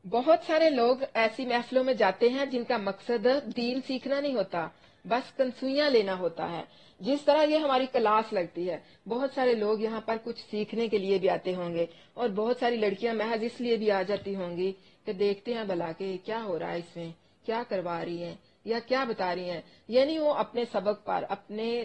بہت سارے لوگ ایسی محفلوں میں جاتے ہیں جن کا مقصد دین سیکھنا نہیں ہوتا، بس کنسوئیاں لینا ہوتا ہے۔ جس طرح یہ ہماری کلاس لگتی ہے، بہت سارے لوگ یہاں پر کچھ سیکھنے کے لیے بھی آتے ہوں گے، اور بہت ساری لڑکیاں محض اس لیے بھی آ جاتی ہوں گی کہ دیکھتے ہیں بھلا کہ کیا ہو رہا ہے، اس میں کیا کروا رہی ہیں یا کیا بتا رہی ہیں۔ یعنی وہ اپنے سبق پر، اپنے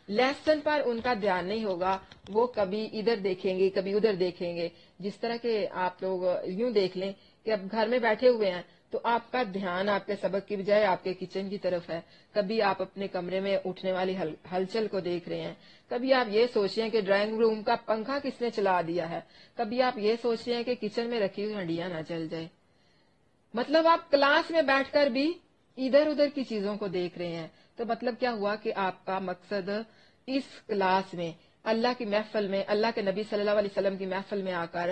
لیسن پر ان کا دھیان نہیں ہوگا، وہ کبھی ادھر دیکھیں گے کبھی ادھر دیکھیں گے۔ جس طرح کہ آپ لوگ یوں دیکھ لیں کہ اب گھر میں بیٹھے ہوئے ہیں تو آپ کا دھیان آپ کے سبق کی بجائے آپ کے کچن کی طرف ہے، کبھی آپ اپنے کمرے میں اٹھنے والی ہلچل کو دیکھ رہے ہیں، کبھی آپ یہ سوچ رہے ہیں کہ ڈرائنگ روم کا پنکھا کس نے چلا دیا ہے، کبھی آپ یہ سوچ رہے ہیں کہ کچن میں رکھی ہوئی ہنڈیاں نہ چل جائے۔ مطلب آپ کلاس میں بیٹھ کر بھی ادھر ادھر کی چیزوں کو دیکھ رہے ہیں۔ تو مطلب کیا ہوا کہ آپ کا مقصد اس کلاس میں، اللہ کی محفل میں، اللہ کے نبی صلی اللہ علیہ وسلم کی محفل میں آ کر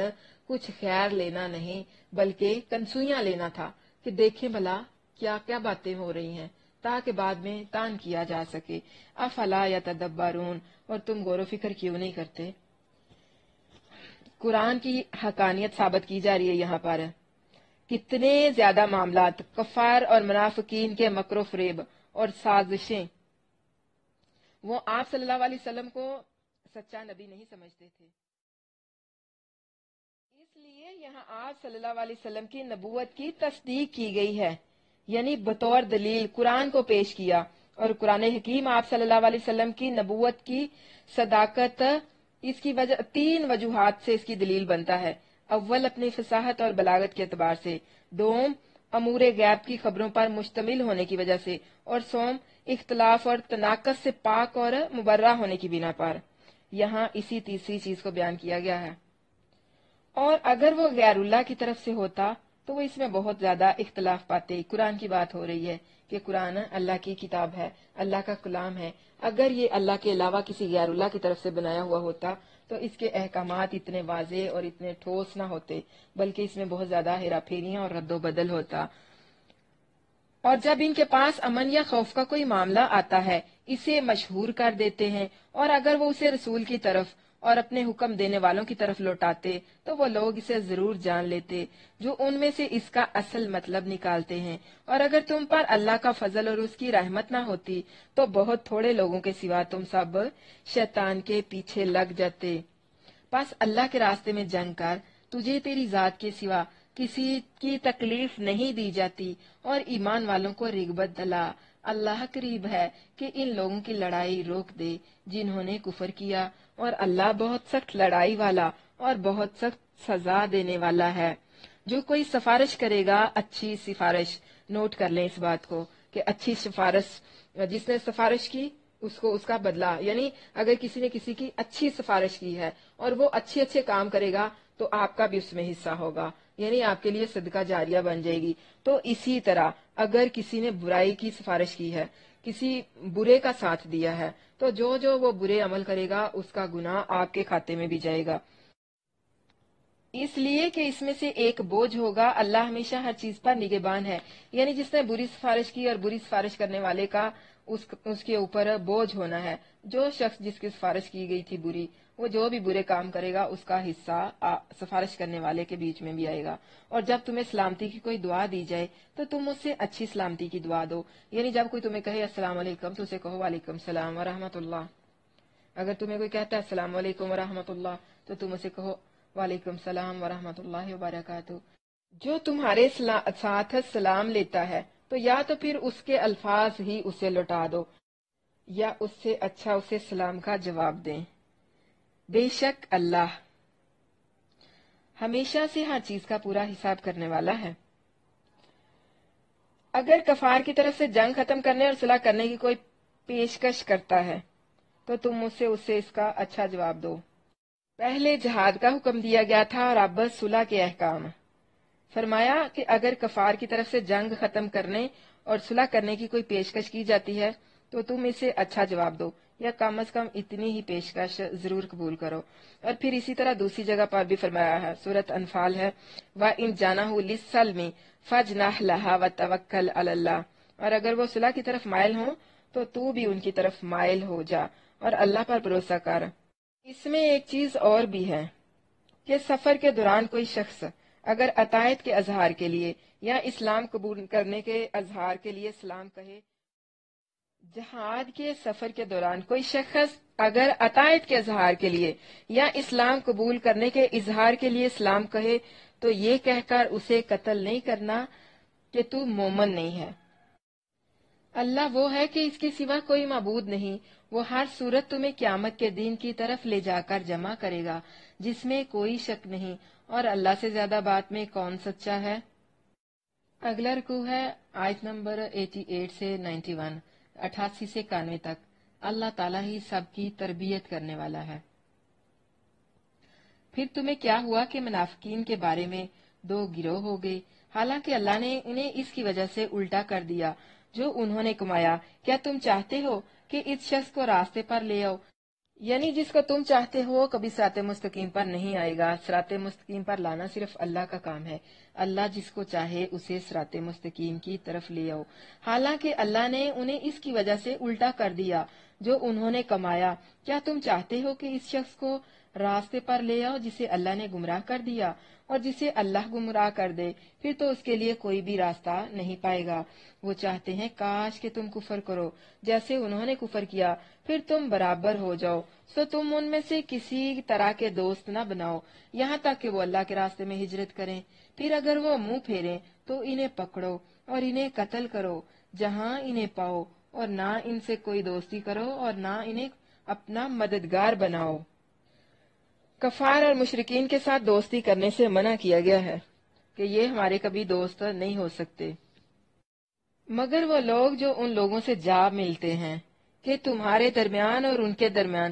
کچھ خیر لینا نہیں بلکہ کنسوئیاں لینا تھا کہ دیکھیں بھلا کیا کیا باتیں ہو رہی ہیں، تاکہ بعد میں تان کیا جا سکے۔ افلا یتدبرون، اور تم غور و فکر کیوں نہیں کرتے؟ قرآن کی حقانیت ثابت کی جا رہی ہے یہاں پر۔ کتنے زیادہ معاملات کفار اور منافقین کے مکر و فریب اور سازشیں، وہ آپ صلی اللہ علیہ وسلم کو سچا نبی نہیں سمجھتے تھے، اس لیے یہاں آپ صلی اللہ علیہ وسلم کی نبوت کی تصدیق کی گئی ہے، یعنی بطور دلیل قرآن کو پیش کیا، اور قرآن حکیم آپ صلی اللہ علیہ وسلم کی نبوت کی صداقت اس کی وجہ 3 وجوہات سے اس کی دلیل بنتا ہے۔ اول، اپنی فصاحت اور بلاغت کے اعتبار سے، دوم، امور غیب کی خبروں پر مشتمل ہونے کی وجہ سے، اور سوم، اختلاف اور تناقض سے پاک اور مبرہ ہونے کی بنا پر۔ یہاں اسی تیسری چیز کو بیان کیا گیا ہے۔ اور اگر وہ غیر اللہ کی طرف سے ہوتا تو وہ اس میں بہت زیادہ اختلاف پاتے۔ قرآن کی بات ہو رہی ہے کہ قرآن اللہ کی کتاب ہے، اللہ کا کلام ہے۔ اگر یہ اللہ کے علاوہ کسی غیر اللہ کی طرف سے بنایا ہوا ہوتا تو اس کے احکامات اتنے واضح اور اتنے ٹھوس نہ ہوتے، بلکہ اس میں بہت زیادہ ہیرا پھیریاں اور رد و بدل ہوتا۔ اور جب ان کے پاس امن یا خوف کا کوئی معاملہ آتا ہے، اسے مشہور کر دیتے ہیں، اور اگر وہ اسے رسول کی طرف اور اپنے حکم دینے والوں کی طرف لوٹاتے تو وہ لوگ اسے ضرور جان لیتے جو ان میں سے اس کا اصل مطلب نکالتے ہیں۔ اور اگر تم پر اللہ کا فضل اور اس کی رحمت نہ ہوتی تو بہت تھوڑے لوگوں کے سوا تم سب شیطان کے پیچھے لگ جاتے۔ بس اللہ کے راستے میں جنگ کر، تجھے تیری ذات کے سوا کسی کی تکلیف نہیں دی جاتی، اور ایمان والوں کو رغبت دلا، اللہ قریب ہے کہ ان لوگوں کی لڑائی روک دے جنہوں نے کفر کیا، اور اللہ بہت سخت لڑائی والا اور بہت سخت سزا دینے والا ہے۔ جو کوئی سفارش کرے گا، اچھی سفارش، نوٹ کر لیں اس بات کو کہ اچھی سفارش، جس نے سفارش کی اس کو اس کا بدلہ، یعنی اگر کسی نے کسی کی اچھی سفارش کی ہے اور وہ اچھے کام کرے گا تو آپ کا بھی اس میں حصہ ہوگا، یعنی آپ کے لیے صدقہ جاریہ بن جائے گی۔ تو اسی طرح اگر کسی نے برائی کی سفارش کی ہے، کسی برے کا ساتھ دیا ہے، تو جو وہ برے عمل کرے گا اس کا گناہ آپ کے کھاتے میں بھی جائے گا، اس لیے کہ اس میں سے ایک بوجھ ہوگا۔ اللہ ہمیشہ ہر چیز پر نگہبان ہے، یعنی جس نے بری سفارش کی اور بری سفارش کرنے والے کا اس کے اوپر بوجھ ہونا ہے۔ جو شخص جس کی سفارش کی گئی تھی بری، وہ جو بھی برے کام کرے گا اس کا حصہ سفارش کرنے والے کے بیچ میں بھی آئے گا۔ اور جب تمہیں سلامتی کی کوئی دعا دی جائے تو تم اس سے اچھی سلامتی کی دعا دو، یعنی جب کوئی تمہیں کہے السلام علیکم تو اسے کہو وعلیکم السلام ورحمۃ اللہ۔ اگر تمہیں کوئی کہتا ہے السلام علیکم ورحمۃ اللہ تو تم اسے کہو وعلیکم السلام ورحمۃ اللہ وبرکاتہ۔ جو تمہارے ساتھ سلام لیتا ہے تو یا تو پھر اس کے الفاظ ہی اسے لوٹا دو یا اس سے اچھا اسے سلام کا جواب دیں۔ بے شک اللہ ہمیشہ سے ہر چیز کا پورا حساب کرنے والا ہے۔ اگر کفار کی طرف سے جنگ ختم کرنے اور صلح کرنے کی کوئی پیشکش کرتا ہے تو تم اسے اس کا اچھا جواب دو۔ پہلے جہاد کا حکم دیا گیا تھا اور اب صلح کے احکام۔ فرمایا کہ اگر کفار کی طرف سے جنگ ختم کرنے اور صلح کرنے کی کوئی پیشکش کی جاتی ہے تو تم اسے اچھا جواب دو، یا کم از کم اتنی ہی پیشکش ضرور قبول کرو۔ اور پھر اسی طرح دوسری جگہ پر بھی فرمایا ہے، سورۃ انفال ہے، وَإِنْ جَنَحُوا لِلسَّلْمِ فَاجْنَحْ لَهَا وَتَوَكَّلْ عَلَى اللَّهِ، اور اگر وہ صلح کی طرف مائل ہوں تو بھی ان کی طرف مائل ہو جا اور اللہ پر بھروسہ کر۔ اس میں ایک چیز اور بھی ہے کہ سفر کے دوران کوئی شخص اگر عطائت کے اظہار کے لیے یا اسلام قبول کرنے کے اظہار کے لیے سلام کہے۔ جہاد کے سفر کے دوران کوئی شخص اگر عطائت کے اظہار کے لیے یا اسلام قبول کرنے کے اظہار کے لیے سلام کہے تو یہ کہہ کر اسے قتل نہیں کرنا کہ تو مومن نہیں ہے۔ اللہ وہ ہے کہ اس کے سوا کوئی معبود نہیں، وہ ہر صورت تمہیں قیامت کے دن کی طرف لے جا کر جمع کرے گا جس میں کوئی شک نہیں، اور اللہ سے زیادہ بات میں کون سچا ہے۔ اگلا رکوع ہے آیت نمبر 88 سے 91، 88 سے 91 تک۔ اللہ تعالیٰ ہی سب کی تربیت کرنے والا ہے۔ پھر تمہیں کیا ہوا کہ منافقین کے بارے میں دو گروہ ہو گئے، حالانکہ اللہ نے انہیں اس کی وجہ سے الٹا کر دیا جو انہوں نے کمایا۔ کیا تم چاہتے ہو کہ اس شخص کو راستے پر لے آؤ، یعنی جس کو تم چاہتے ہو کبھی صراط مستقیم پر نہیں آئے گا۔ صراط مستقیم پر لانا صرف اللہ کا کام ہے، اللہ جس کو چاہے اسے صراط مستقیم کی طرف لے آؤ، حالانکہ اللہ نے انہیں اس کی وجہ سے الٹا کر دیا جو انہوں نے کمایا۔ کیا تم چاہتے ہو کہ اس شخص کو راستے پر لے آؤ جسے اللہ نے گمراہ کر دیا، اور جسے اللہ گمراہ کر دے پھر تو اس کے لیے کوئی بھی راستہ نہیں پائے گا۔ وہ چاہتے ہیں کاش کہ تم کفر کرو جیسے انہوں نے کفر کیا، پھر تم برابر ہو جاؤ، سو تم ان میں سے کسی طرح کے دوست نہ بناؤ یہاں تک کہ وہ اللہ کے راستے میں ہجرت کریں۔ پھر اگر وہ منہ پھیریں تو انہیں پکڑو اور انہیں قتل کرو جہاں انہیں پاؤ، اور نہ ان سے کوئی دوستی کرو اور نہ انہیں اپنا مددگار بناؤ۔ کفار اور مشرکین کے ساتھ دوستی کرنے سے منع کیا گیا ہے کہ یہ ہمارے کبھی دوست نہیں ہو سکتے، مگر وہ لوگ جو ان لوگوں سے جا ملتے ہیں کہ تمہارے درمیان اور ان کے درمیان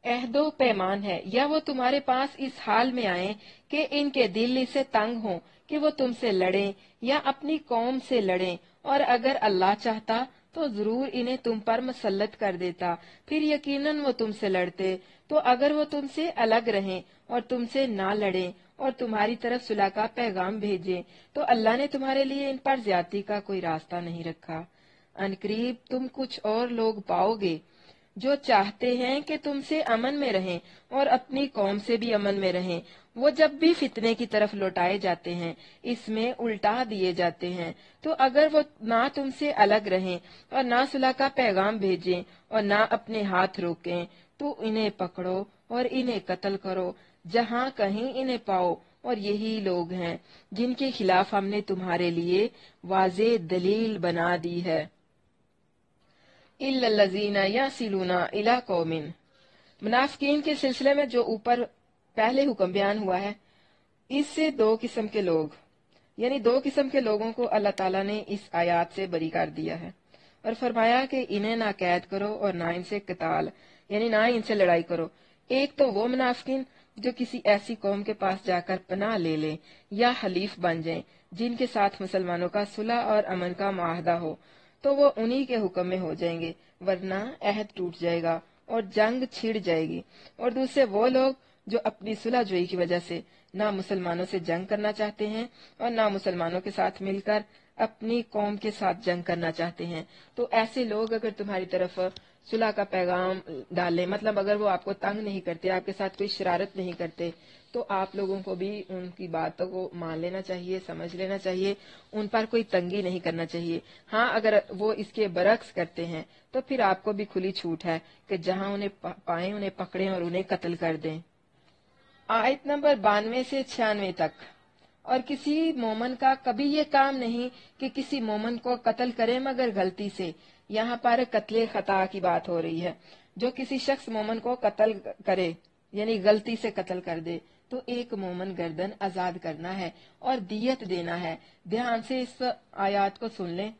عہد و پیمان ہے، یا وہ تمہارے پاس اس حال میں آئیں کہ ان کے دل اس سے تنگ ہوں کہ وہ تم سے لڑیں یا اپنی قوم سے لڑیں، اور اگر اللہ چاہتا تو ضرور انہیں تم پر مسلط کر دیتا، پھر یقیناً وہ تم سے لڑتے۔ تو اگر وہ تم سے الگ رہیں اور تم سے نہ لڑیں اور تمہاری طرف صلح کا پیغام بھیجیں تو اللہ نے تمہارے لیے ان پر زیادتی کا کوئی راستہ نہیں رکھا۔ عنقریب تم کچھ اور لوگ پاؤ گے جو چاہتے ہیں کہ تم سے امن میں رہیں اور اپنی قوم سے بھی امن میں رہیں، وہ جب بھی فتنے کی طرف لوٹائے جاتے ہیں اس میں الٹا دیے جاتے ہیں۔ تو اگر وہ نہ تم سے الگ رہیں اور نہ صلح کا پیغام بھیجیں اور نہ اپنے ہاتھ روکیں تو انہیں پکڑو اور انہیں قتل کرو جہاں کہیں انہیں پاؤ، اور یہی لوگ ہیں جن کے خلاف ہم نے تمہارے لیے واضح دلیل بنا دی ہے۔ إِلَّا الَّذِينَ يَصِلُونَ إِلَىٰ قَوْمٍ، منافقین کے سلسلے میں جو اوپر پہلے حکم بیان ہوا ہے، اس سے دو قسم کے لوگ، یعنی دو قسم کے لوگوں کو اللہ تعالیٰ نے اس آیات سے بری کر دیا ہے، اور فرمایا کہ انہیں نہ قید کرو اور نہ ان سے قتال، یعنی نہ ان سے لڑائی کرو۔ ایک تو وہ منافقین جو کسی ایسی قوم کے پاس جا کر پناہ لے لیں یا حلیف بن جائیں جن کے ساتھ مسلمانوں کا صلح اور امن کا معاہدہ ہو، تو وہ انہی کے حکم میں ہو جائیں گے، ورنہ عہد ٹوٹ جائے گا اور جنگ چھڑ جائے گی۔ اور دوسرے وہ لوگ جو اپنی صلح جوئی کی وجہ سے نہ مسلمانوں سے جنگ کرنا چاہتے ہیں اور نہ مسلمانوں کے ساتھ مل کر اپنی قوم کے ساتھ جنگ کرنا چاہتے ہیں، تو ایسے لوگ اگر تمہاری طرف صلح کا پیغام ڈالیں، مطلب اگر وہ آپ کو تنگ نہیں کرتے، آپ کے ساتھ کوئی شرارت نہیں کرتے، تو آپ لوگوں کو بھی ان کی باتوں کو مان لینا چاہیے، سمجھ لینا چاہیے، ان پر کوئی تنگی نہیں کرنا چاہیے۔ ہاں اگر وہ اس کے برعکس کرتے ہیں تو پھر آپ کو بھی کھلی چھوٹ ہے کہ جہاں انہیں پائیں انہیں پکڑیں اور انہیں قتل کر دیں۔ آیت نمبر 92 سے 96 تک۔ اور کسی مومن کا کبھی یہ کام نہیں کہ کسی مومن کو قتل کرے مگر غلطی سے۔ یہاں پر قتل خطا کی بات ہو رہی ہے۔ جو کسی شخص مومن کو قتل کرے یعنی غلطی سے قتل کر دے تو ایک مومن گردن آزاد کرنا ہے اور دیت دینا ہے۔ دھیان سے اس آیات کو سن لیں۔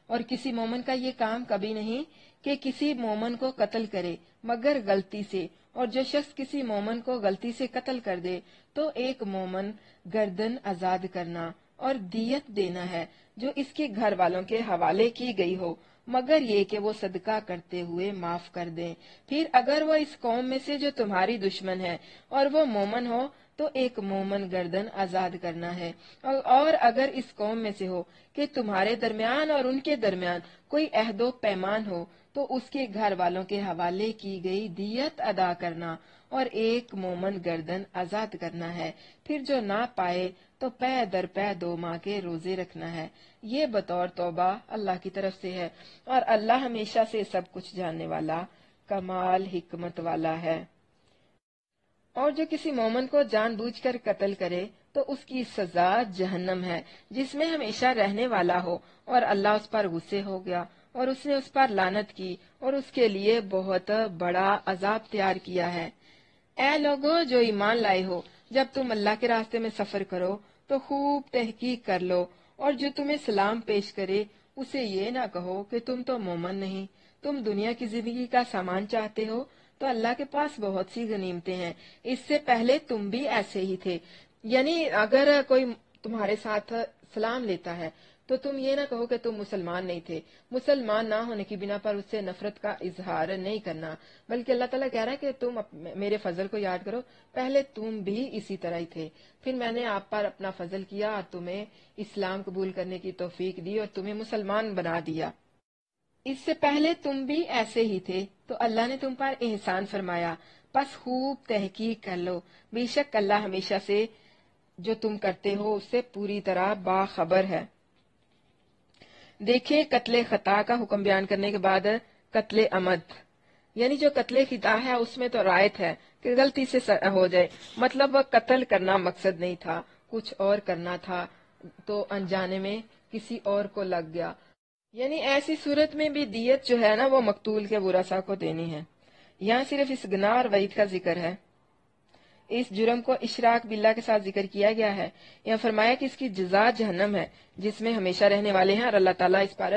اور کسی مومن کا یہ کام کبھی نہیں کہ کسی مومن کو قتل کرے مگر غلطی سے، اور جو شخص کسی مومن کو غلطی سے قتل کر دے تو ایک مومن گردن آزاد کرنا اور دیت دینا ہے جو اس کے گھر والوں کے حوالے کی گئی ہو، مگر یہ کہ وہ صدقہ کرتے ہوئے معاف کر دیں۔ پھر اگر وہ اس قوم میں سے جو تمہاری دشمن ہے اور وہ مومن ہو تو ایک مومن گردن آزاد کرنا ہے، اور اگر اس قوم میں سے ہو کہ تمہارے درمیان اور ان کے درمیان کوئی عہد و پیمان ہو تو اس کے گھر والوں کے حوالے کی گئی دیت ادا کرنا اور ایک مومن گردن آزاد کرنا ہے۔ پھر جو نہ پائے تو پے در پے 2 ماہ کے روزے رکھنا ہے، یہ بطور توبہ اللہ کی طرف سے ہے، اور اللہ ہمیشہ سے سب کچھ جاننے والا، کمال حکمت والا ہے۔ اور جو کسی مومن کو جان بوجھ کر قتل کرے تو اس کی سزا جہنم ہے، جس میں ہمیشہ رہنے والا ہو، اور اللہ اس پر غصے ہو گیا اور اس نے اس پر لعنت کی اور اس کے لیے بہت بڑا عذاب تیار کیا ہے۔ اے لوگو جو ایمان لائے ہو، جب تم اللہ کے راستے میں سفر کرو تو خوب تحقیق کر لو، اور جو تمہیں سلام پیش کرے اسے یہ نہ کہو کہ تم تو مومن نہیں، تم دنیا کی زندگی کا سامان چاہتے ہو تو اللہ کے پاس بہت سی غنیمتیں ہیں، اس سے پہلے تم بھی ایسے ہی تھے۔ یعنی اگر کوئی تمہارے ساتھ سلام لیتا ہے تو تم یہ نہ کہو کہ تم مسلمان نہیں تھے، مسلمان نہ ہونے کی بنا پر اس سے نفرت کا اظہار نہیں کرنا، بلکہ اللہ تعالیٰ کہہ رہا ہے کہ تم میرے فضل کو یاد کرو، پہلے تم بھی اسی طرح ہی تھے، پھر میں نے آپ پر اپنا فضل کیا اور تمہیں اسلام قبول کرنے کی توفیق دی اور تمہیں مسلمان بنا دیا۔ اس سے پہلے تم بھی ایسے ہی تھے تو اللہ نے تم پر احسان فرمایا، بس خوب تحقیق کر لو، بے شک اللہ ہمیشہ سے جو تم کرتے ہو اس سے پوری طرح باخبر ہے۔ دیکھیں قتل خطا کا حکم بیان کرنے کے بعد قتل عمد، یعنی جو قتل خطا ہے اس میں تو رعایت ہے کہ غلطی سے ہو جائے، مطلب قتل کرنا مقصد نہیں تھا، کچھ اور کرنا تھا تو انجانے میں کسی اور کو لگ گیا، یعنی ایسی صورت میں بھی دیت جو ہے نا وہ مقتول کے ورثاء کو دینی ہے۔ یہاں صرف اس گناہ اور وعید کا ذکر ہے، اس جرم کو اشراک باللہ کے ساتھ ذکر کیا گیا ہے۔ یہاں فرمایا کہ اس کی جزا جہنم ہے جس میں ہمیشہ رہنے والے ہیں، اور اللہ تعالیٰ اس پر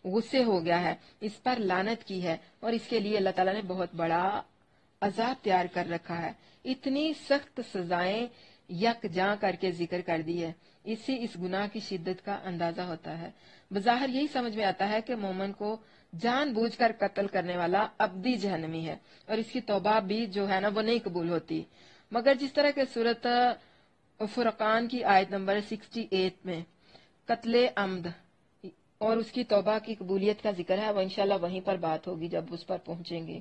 غصے ہو گیا ہے، اس پر لعنت کی ہے، اور اس کے لیے اللہ تعالیٰ نے بہت بڑا عذاب تیار کر رکھا ہے۔ اتنی سخت سزائیں یکجاں کر کے ذکر کر دی ہے، اس سے اس گناہ کی شدت کا اندازہ ہوتا ہے۔ بظاہر یہی سمجھ میں آتا ہے کہ مومن کو جان بوجھ کر قتل کرنے والا ابدی جہنمی ہے، اور اس کی توبہ بھی جو ہے نا وہ نہیں قبول ہوتی، مگر جس طرح کے سورۃ فرقان کی آیت نمبر 68 میں قتل عمد اور اس کی توبہ کی قبولیت کا ذکر ہے، وہ انشاءاللہ وہیں پر بات ہوگی جب اس پر پہنچیں گے۔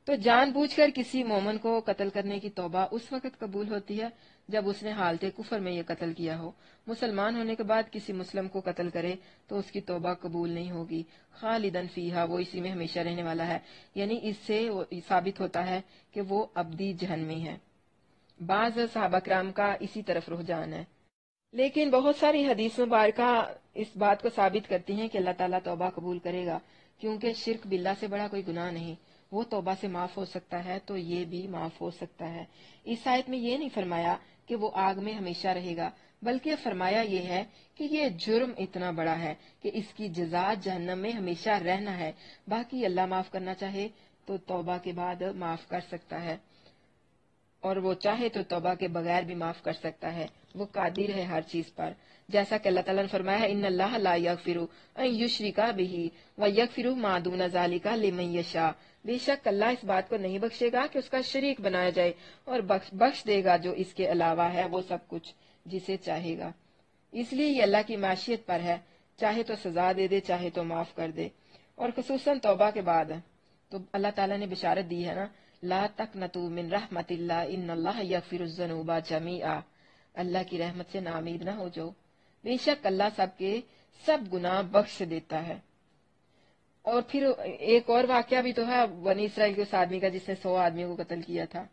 تو جان بوجھ کر کسی مومن کو قتل کرنے کی توبہ اس وقت قبول ہوتی ہے جب اس نے حالت کفر میں یہ قتل کیا ہو۔ مسلمان ہونے کے بعد کسی مسلم کو قتل کرے تو اس کی توبہ قبول نہیں ہوگی، خالدن فیہا، وہ اسی میں ہمیشہ رہنے والا ہے، یعنی اس سے ثابت ہوتا ہے کہ وہ ابدی جہنمی ہے۔ بعض صحابہ کرام کا اسی طرف رجحان ہے، لیکن بہت ساری حدیث مبارکہ اس بات کو ثابت کرتی ہیں کہ اللہ تعالیٰ توبہ قبول کرے گا، کیونکہ شرک باللہ سے بڑا کوئی گناہ نہیں، وہ توبہ سے معاف ہو سکتا ہے تو یہ بھی معاف ہو سکتا ہے۔ اس آیت میں یہ نہیں فرمایا کہ وہ آگ میں ہمیشہ رہے گا، بلکہ فرمایا یہ ہے کہ یہ جرم اتنا بڑا ہے کہ اس کی جزا جہنم میں ہمیشہ رہنا ہے، باقی اللہ معاف کرنا چاہے تو توبہ کے بعد معاف کر سکتا ہے، اور وہ چاہے تو توبہ کے بغیر بھی معاف کر سکتا ہے، وہ قادر ہے ہر چیز پر، جیسا کہ اللہ تعالیٰ نے فرمایا ہے ان اللہ لا یغفر ان یشرک بہ ویغفر ما دون ذلک لمن یشاء، بے شک اللہ اس بات کو نہیں بخشے گا کہ اس کا شریک بنایا جائے، اور بخش دے گا جو اس کے علاوہ ہے وہ سب کچھ جسے چاہے گا۔ اس لیے یہ اللہ کی معاشیت پر ہے، چاہے تو سزا دے دے چاہے تو معاف کر دے، اور خصوصاً توبہ کے بعد تو اللہ تعالیٰ نے بشارت دی ہے نا، لا تقنطوا من رحمت اللہ ان اللہ یغفر الذنوب جمیعا، اللہ کی رحمت سے ناامید نہ ہو جو، بے شک اللہ سب کے سب گناہ بخش دیتا ہے۔ اور پھر ایک اور واقعہ بھی تو ہے بنی اسرائیل کے اس آدمی کا جس نے 100 آدمیوں کو قتل کیا تھا،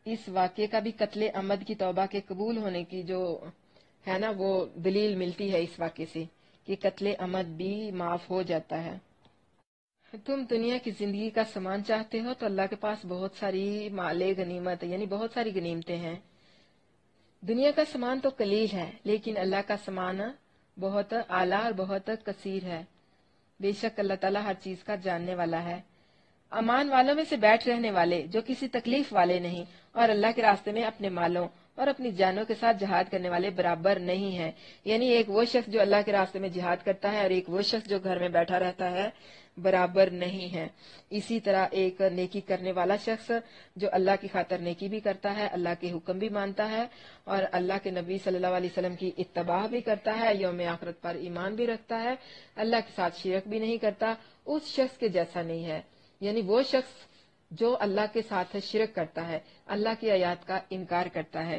اس واقعے کا بھی قتل عمد کی توبہ کے قبول ہونے کی جو ہے نا وہ دلیل ملتی ہے اس واقعے سے کہ قتل عمد بھی معاف ہو جاتا ہے۔ تم دنیا کی زندگی کا سامان چاہتے ہو تو اللہ کے پاس بہت ساری مال غنیمت یعنی بہت ساری غنیمتیں ہیں۔ دنیا کا سامان تو قلیل ہے لیکن اللہ کا سامان بہت اعلیٰ اور بہت کثیر ہے، بے شک اللہ تعالیٰ ہر چیز کا جاننے والا ہے۔ امان والوں میں سے بیٹھ رہنے والے جو کسی تکلیف والے نہیں، اور اللہ کے راستے میں اپنے مالوں اور اپنی جانوں کے ساتھ جہاد کرنے والے برابر نہیں ہیں، یعنی ایک وہ شخص جو اللہ کے راستے میں جہاد کرتا ہے اور ایک وہ شخص جو گھر میں بیٹھا رہتا ہے برابر نہیں ہے۔ اسی طرح ایک نیکی کرنے والا شخص جو اللہ کی خاطر نیکی بھی کرتا ہے، اللہ کے حکم بھی مانتا ہے اور اللہ کے نبی صلی اللہ علیہ وسلم کی اتباع بھی کرتا ہے، یوم آخرت پر ایمان بھی رکھتا ہے، اللہ کے ساتھ شرک بھی نہیں کرتا، اس شخص کے جیسا نہیں ہے۔ یعنی وہ شخص جو اللہ کے ساتھ شرک کرتا ہے، اللہ کی آیات کا انکار کرتا ہے،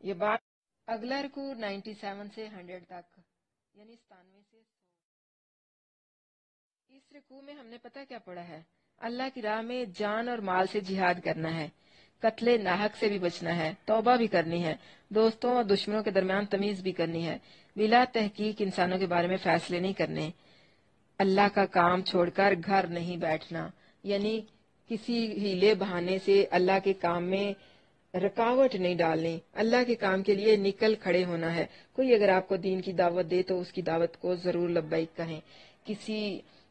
یہ بات اگلا رکوع 97 سے 100 تک یعنی 97 سے 100۔ اس رکوع میں ہم نے پتہ کیا پڑھا ہے؟ اللہ کی راہ میں جان اور مال سے جہاد کرنا ہے، قتل ناحق سے بھی بچنا ہے، توبہ بھی کرنی ہے، دوستوں اور دشمنوں کے درمیان تمیز بھی کرنی ہے، بلا تحقیق انسانوں کے بارے میں فیصلے نہیں کرنے، اللہ کا کام چھوڑ کر گھر نہیں بیٹھنا، یعنی کسی ہیلے بہانے سے اللہ کے کام میں رکاوٹ نہیں ڈالنی، اللہ کے کام کے لیے نکل کھڑے ہونا ہے۔ کوئی اگر آپ کو دین کی دعوت دے تو اس کی دعوت کو ضرور لبیک کہیں۔ کسی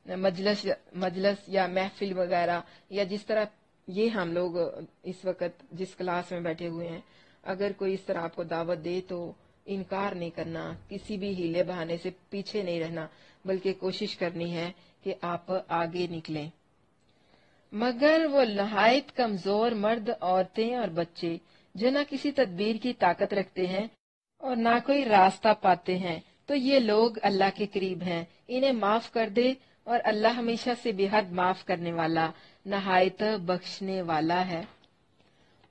مجلس یا محفل وغیرہ یا جس طرح یہ ہم لوگ اس وقت جس کلاس میں بیٹھے ہوئے ہیں، اگر کوئی اس طرح آپ کو دعوت دے تو انکار نہیں کرنا، کسی بھی ہیلے بہانے سے پیچھے نہیں رہنا، بلکہ کوشش کرنی ہے کہ آپ آگے نکلیں۔ مگر وہ نہایت کمزور مرد، عورتیں اور بچے جو نہ کسی تدبیر کی طاقت رکھتے ہیں اور نہ کوئی راستہ پاتے ہیں، تو یہ لوگ اللہ کے قریب ہیں، انہیں معاف کر دے، اور اللہ ہمیشہ سے بے حد معاف کرنے والا، نہایت بخشنے والا ہے۔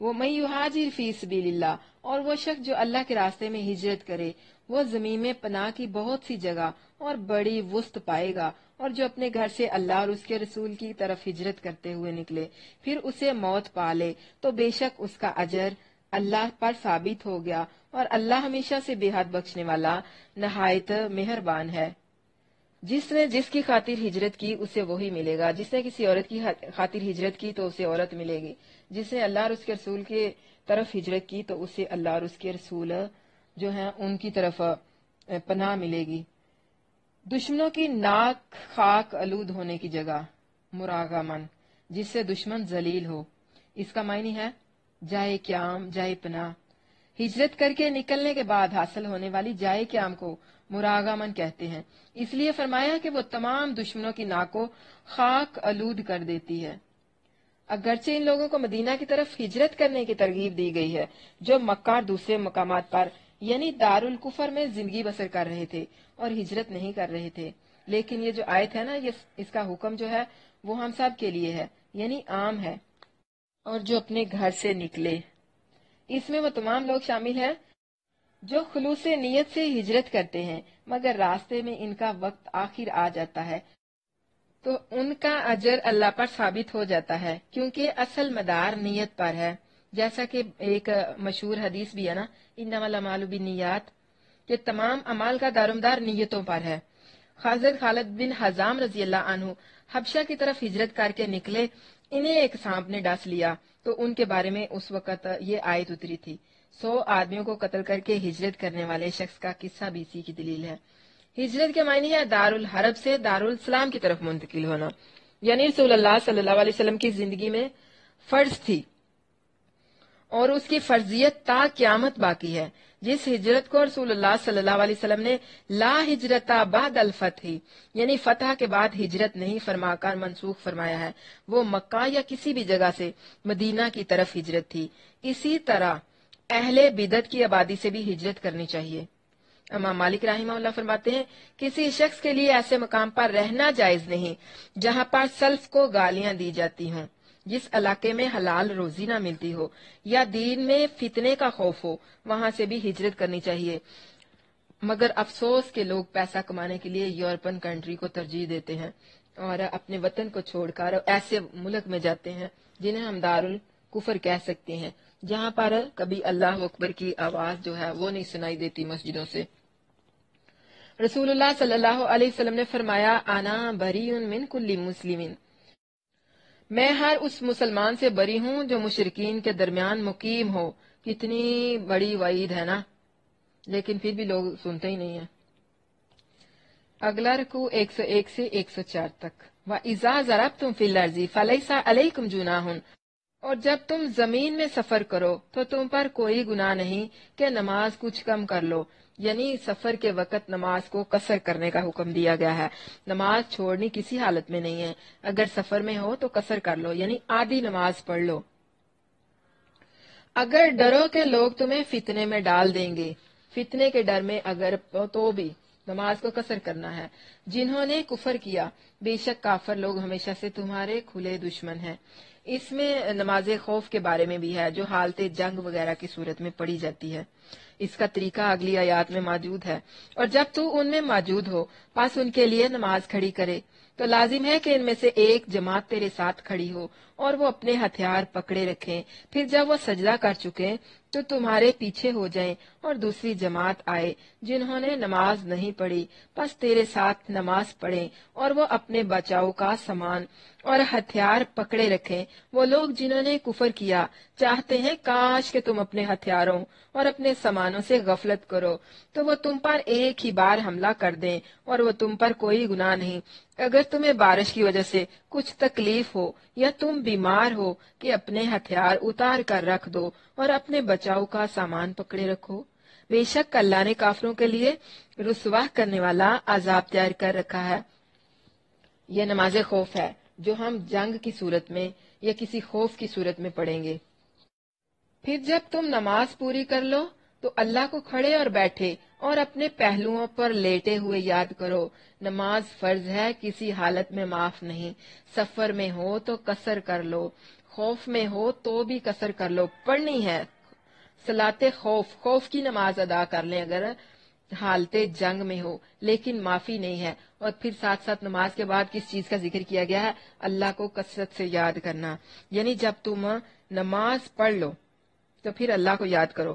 وہ من یہاجر فی سبیل اللہ، اور وہ شخص جو اللہ کے راستے میں ہجرت کرے، وہ زمین میں پناہ کی بہت سی جگہ اور بڑی وسعت پائے گا، اور جو اپنے گھر سے اللہ اور اس کے رسول کی طرف ہجرت کرتے ہوئے نکلے، پھر اسے موت پا لے، تو بے شک اس کا اجر اللہ پر ثابت ہو گیا، اور اللہ ہمیشہ سے بے حد بخشنے والا، نہایت مہربان ہے۔ جس نے جس کی خاطر ہجرت کی اسے وہی ملے گا، جس نے کسی عورت کی خاطر ہجرت کی تو اسے عورت ملے گی، جس نے اللہ اور اس کے رسول کی طرف ہجرت کی تو اسے اللہ اور اس کے رسول جو ہیں ان کی طرف پناہ ملے گی۔ دشمنوں کی ناک خاک آلود ہونے کی جگہ، مراغمن، جس سے دشمن ذلیل ہو، اس کا معنی ہے جائے قیام، جائے پناہ۔ ہجرت کر کے نکلنے کے بعد حاصل ہونے والی جائے قیام کو مراغمن کہتے ہیں، اس لیے فرمایا کہ وہ تمام دشمنوں کی ناک کو خاک آلود کر دیتی ہے۔ اگرچہ ان لوگوں کو مدینہ کی طرف ہجرت کرنے کی ترغیب دی گئی ہے، جو مکہ اور دوسرے مقامات پر یعنی دارالکفر میں زندگی بسر کر رہے تھے اور ہجرت نہیں کر رہے تھے، لیکن یہ جو آیت ہے نا، اس کا حکم جو ہے وہ ہم سب کے لیے ہے، یعنی عام ہے۔ اور جو اپنے گھر سے نکلے، اس میں وہ تمام لوگ شامل ہیں جو خلوص نیت سے ہجرت کرتے ہیں، مگر راستے میں ان کا وقت آخر آ جاتا ہے تو ان کا اجر اللہ پر ثابت ہو جاتا ہے، کیونکہ اصل مدار نیت پر ہے، جیسا کہ ایک مشہور حدیث بھی ہے نا، انما الاعمال بالنیات، کہ تمام اعمال کا دارومدار نیتوں پر ہے۔ حضرت خالد بن حزام رضی اللہ عنہ حبشہ کی طرف ہجرت کر کے نکلے، انہیں ایک سانپ نے ڈس لیا تو ان کے بارے میں اس وقت یہ آیت اتری تھی، 100 آدمیوں کو قتل کر کے ہجرت کرنے والے شخص کا قصہ بھی اسی کی دلیل ہے۔ ہجرت کے معنی ہے دارالحرب سے دارالاسلام کی طرف منتقل ہونا، یعنی رسول اللہ صلی اللہ علیہ وسلم کی زندگی میں فرض تھی اور اس کی فرضیت تا قیامت باقی ہے۔ جس ہجرت کو رسول اللہ صلی اللہ علیہ وسلم نے لا ہجرت بعد الفتح یعنی فتح کے بعد ہجرت نہیں فرما کر منسوخ فرمایا ہے، وہ مکہ یا کسی بھی جگہ سے مدینہ کی طرف ہجرت تھی۔ اسی طرح اہل بدعت کی آبادی سے بھی ہجرت کرنی چاہیے۔ امام مالک رحمہ اللہ فرماتے ہیں، کسی شخص کے لیے ایسے مقام پر رہنا جائز نہیں جہاں پر سلف کو گالیاں دی جاتی ہوں، جس علاقے میں حلال روزی نہ ملتی ہو یا دین میں فتنے کا خوف ہو، وہاں سے بھی ہجرت کرنی چاہیے۔ مگر افسوس کہ لوگ پیسہ کمانے کے لیے یورپن کنٹری کو ترجیح دیتے ہیں اور اپنے وطن کو چھوڑ کر ایسے ملک میں جاتے ہیں جنہیں ہم دارالکفر کہہ سکتے ہیں، جہاں پر کبھی اللہ اکبر کی آواز جو ہے وہ نہیں سنائی دیتی مسجدوں سے۔ رسول اللہ صلی اللہ علیہ وسلم نے فرمایا، انا بری من کل مسلم، میں ہر اس مسلمان سے بری ہوں جو مشرکین کے درمیان مقیم ہو۔ کتنی بڑی وعید ہے نا، لیکن پھر بھی لوگ سنتے ہی نہیں ہیں۔ اگلا رکوع 101 سے 104 تک، وَإِذَا ضَرَبْتُمْ فِي الْأَرْضِ فَلَيْسَ عَلَيْكُمْ جُنَاحٌ، اور جب تم زمین میں سفر کرو تو تم پر کوئی گناہ نہیں کہ نماز کچھ کم کر لو، یعنی سفر کے وقت نماز کو قصر کرنے کا حکم دیا گیا ہے، نماز چھوڑنی کسی حالت میں نہیں ہے، اگر سفر میں ہو تو قصر کر لو، یعنی آدھی نماز پڑھ لو۔ اگر ڈرو کہ لوگ تمہیں فتنے میں ڈال دیں گے، فتنے کے ڈر میں اگر تو بھی نماز کو قصر کرنا ہے۔ جنہوں نے کفر کیا، بے شک کافر لوگ ہمیشہ سے تمہارے کھلے دشمن ہیں، اس میں نماز خوف کے بارے میں بھی ہے جو حالت جنگ وغیرہ کی صورت میں پڑھی جاتی ہے۔ اس کا طریقہ اگلی آیات میں موجود ہے۔ اور جب تو ان میں موجود ہو پس ان کے لیے نماز کھڑی کرے، تو لازم ہے کہ ان میں سے ایک جماعت تیرے ساتھ کھڑی ہو اور وہ اپنے ہتھیار پکڑے رکھیں، پھر جب وہ سجدہ کر چکے تو تمہارے پیچھے ہو جائیں اور دوسری جماعت آئے جنہوں نے نماز نہیں پڑھی، پس تیرے ساتھ نماز پڑھیں اور وہ اپنے بچاؤ کا سامان اور ہتھیار پکڑے رکھیں۔ وہ لوگ جنہوں نے کفر کیا چاہتے ہیں کاش کہ تم اپنے ہتھیاروں اور اپنے سامانوں سے غفلت کرو، تو وہ تم پر ایک ہی بار حملہ کر دیں اور وہ تم پر کوئی گناہ نہیں۔ اگر تمہیں بارش کی وجہ سے کچھ تکلیف ہو یا تم بیمار ہو کہ اپنے ہتھیار اتار کر رکھ دو اور اپنے بچاؤ کا سامان پکڑے رکھو۔ بے شک اللہ نے کافروں کے لیے رسوا کرنے والا عذاب تیار کر رکھا ہے۔ یہ نماز خوف ہے جو ہم جنگ کی صورت میں یا کسی خوف کی صورت میں پڑھیں گے۔ پھر جب تم نماز پوری کر لو تو اللہ کو کھڑے اور بیٹھے اور اپنے پہلوؤں پر لیٹے ہوئے یاد کرو۔ نماز فرض ہے، کسی حالت میں معاف نہیں۔ سفر میں ہو تو قصر کر لو، خوف میں ہو تو بھی قصر کر لو، پڑھنی ہے۔ صلاۃ خوف کی نماز ادا کر لیں اگر حالت جنگ میں ہو، لیکن معافی نہیں ہے۔ اور پھر ساتھ ساتھ نماز کے بعد کس چیز کا ذکر کیا گیا ہے؟ اللہ کو کثرت سے یاد کرنا، یعنی جب تم نماز پڑھ لو تو پھر اللہ کو یاد کرو۔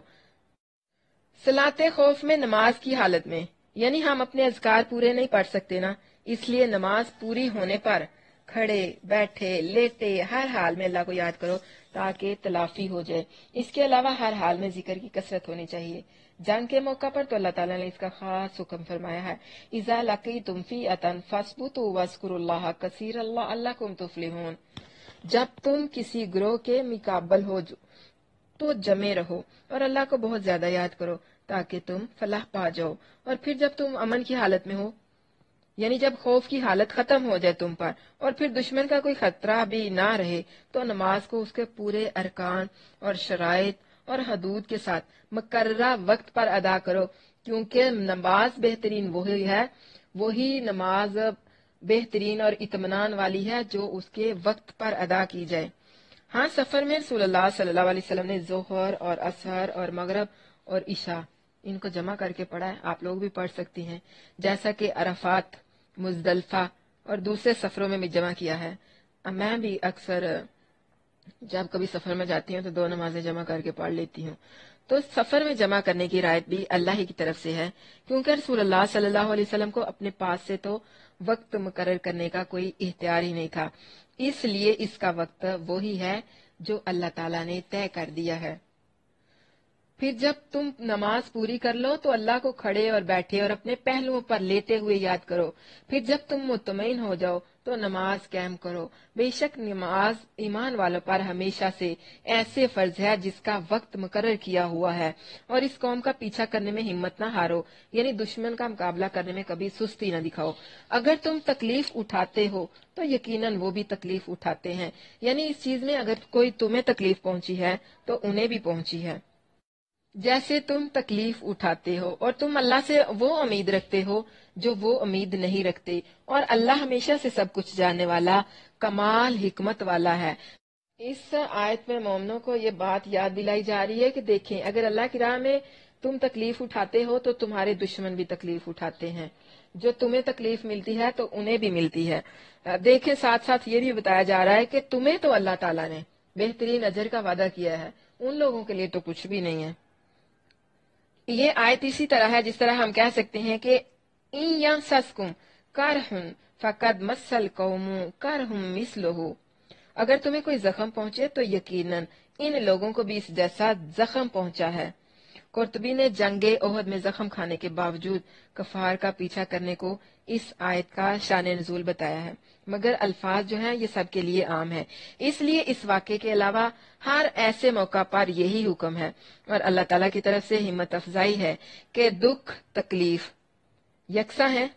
صلاۃ خوف میں نماز کی حالت میں، یعنی ہم اپنے اذکار پورے نہیں پڑھ سکتے نا، اس لیے نماز پوری ہونے پر کھڑے بیٹھے لیٹے ہر حال میں اللہ کو یاد کرو تاکہ تلافی ہو جائے۔ اس کے علاوہ ہر حال میں ذکر کی کثرت ہونی چاہیے۔ جنگ کے موقع پر تو اللہ تعالیٰ نے اس کا خاص حکم فرمایا ہے، اذا لقیتم فئۃ فاثبتوا واذکروا اللہ کثیرا لعلکم تفلحون۔ جب تم کسی گروہ کے مقابل ہو تو جمے رہو اور اللہ کو بہت زیادہ یاد کرو تاکہ تم فلاح پا جاؤ۔ اور پھر جب تم امن کی حالت میں ہو، یعنی جب خوف کی حالت ختم ہو جائے تم پر اور پھر دشمن کا کوئی خطرہ بھی نہ رہے، تو نماز کو اس کے پورے ارکان اور شرائط اور حدود کے ساتھ مقررہ وقت پر ادا کرو، کیونکہ نماز بہترین وہی نماز بہترین اور اطمینان والی ہے جو اس کے وقت پر ادا کی جائے۔ ہاں، سفر میں رسول اللہ صلی اللہ علیہ وسلم نے ظہر اور عصر اور مغرب اور عشاء ان کو جمع کر کے پڑھا ہے، آپ لوگ بھی پڑھ سکتی ہیں، جیسا کہ عرفات، مزدلفہ اور دوسرے سفروں میں بھی جمع کیا ہے۔ میں بھی اکثر جب کبھی سفر میں جاتی ہوں تو 2 نمازیں جمع کر کے پڑھ لیتی ہوں۔ تو سفر میں جمع کرنے کی رعایت بھی اللہ ہی کی طرف سے ہے، کیونکہ رسول اللہ صلی اللہ علیہ وسلم کو اپنے پاس سے تو وقت مقرر کرنے کا کوئی اختیار ہی نہیں تھا، اس لیے اس کا وقت وہی ہے جو اللہ تعالیٰ نے طے کر دیا ہے۔ پھر جب تم نماز پوری کر لو تو اللہ کو کھڑے اور بیٹھے اور اپنے پہلوؤں پر لیٹے ہوئے یاد کرو، پھر جب تم مطمئن ہو جاؤ تو نماز قائم کرو۔ بے شک نماز ایمان والوں پر ہمیشہ سے ایسے فرض ہے جس کا وقت مقرر کیا ہوا ہے، اور اس قوم کا پیچھا کرنے میں ہمت نہ ہارو، یعنی دشمن کا مقابلہ کرنے میں کبھی سستی نہ دکھاؤ۔ اگر تم تکلیف اٹھاتے ہو تو یقیناً وہ بھی تکلیف اٹھاتے ہیں، یعنی اس چیز میں اگر کوئی تمہیں تکلیف پہنچی ہے تو انہیں بھی پہنچی ہے جیسے تم تکلیف اٹھاتے ہو، اور تم اللہ سے وہ امید رکھتے ہو جو وہ امید نہیں رکھتے، اور اللہ ہمیشہ سے سب کچھ جاننے والا کمال حکمت والا ہے۔ اس آیت میں مومنوں کو یہ بات یاد دلائی جا رہی ہے کہ دیکھیں، اگر اللہ کی راہ میں تم تکلیف اٹھاتے ہو تو تمہارے دشمن بھی تکلیف اٹھاتے ہیں، جو تمہیں تکلیف ملتی ہے تو انہیں بھی ملتی ہے۔ دیکھیں، ساتھ ساتھ یہ بھی بتایا جا رہا ہے کہ تمہیں تو اللہ تعالیٰ نے بہترین اجر کا وعدہ کیا ہے، ان لوگوں کے لیے تو کچھ بھی نہیں ہے۔ یہ آیت اسی طرح ہے جس طرح ہم کہہ سکتے ہیں کہ اِن یمسسکم کرہ فقد مس القوم کرہ مثلہ، اگر تمہیں کوئی زخم پہنچے تو یقیناً ان لوگوں کو بھی اس جیسا زخم پہنچا ہے۔ قرطبی نے جنگ احد میں زخم کھانے کے باوجود کفار کا پیچھا کرنے کو اس آیت کا شان نزول بتایا ہے، مگر الفاظ جو ہیں یہ سب کے لیے عام ہے، اس لیے اس واقعے کے علاوہ ہر ایسے موقع پر یہی حکم ہے، اور اللہ تعالیٰ کی طرف سے ہمت افزائی ہے کہ دکھ تکلیف یکساں ہے،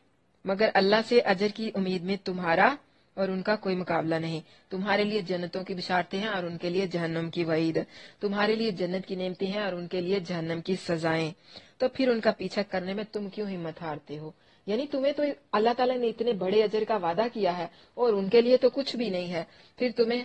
مگر اللہ سے اجر کی امید میں تمہارا اور ان کا کوئی مقابلہ نہیں۔ تمہارے لیے جنتوں کی بشارتیں ہیں اور ان کے لیے جہنم کی وعید، تمہارے لیے جنت کی نعمتیں ہیں اور ان کے لیے جہنم کی سزائیں، تو پھر ان کا پیچھا کرنے میں تم کیوں ہمت ہارتے ہو؟ یعنی تمہیں تو اللہ تعالیٰ نے اتنے بڑے اجر کا وعدہ کیا ہے اور ان کے لیے تو کچھ بھی نہیں ہے، پھر تمہیں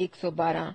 112।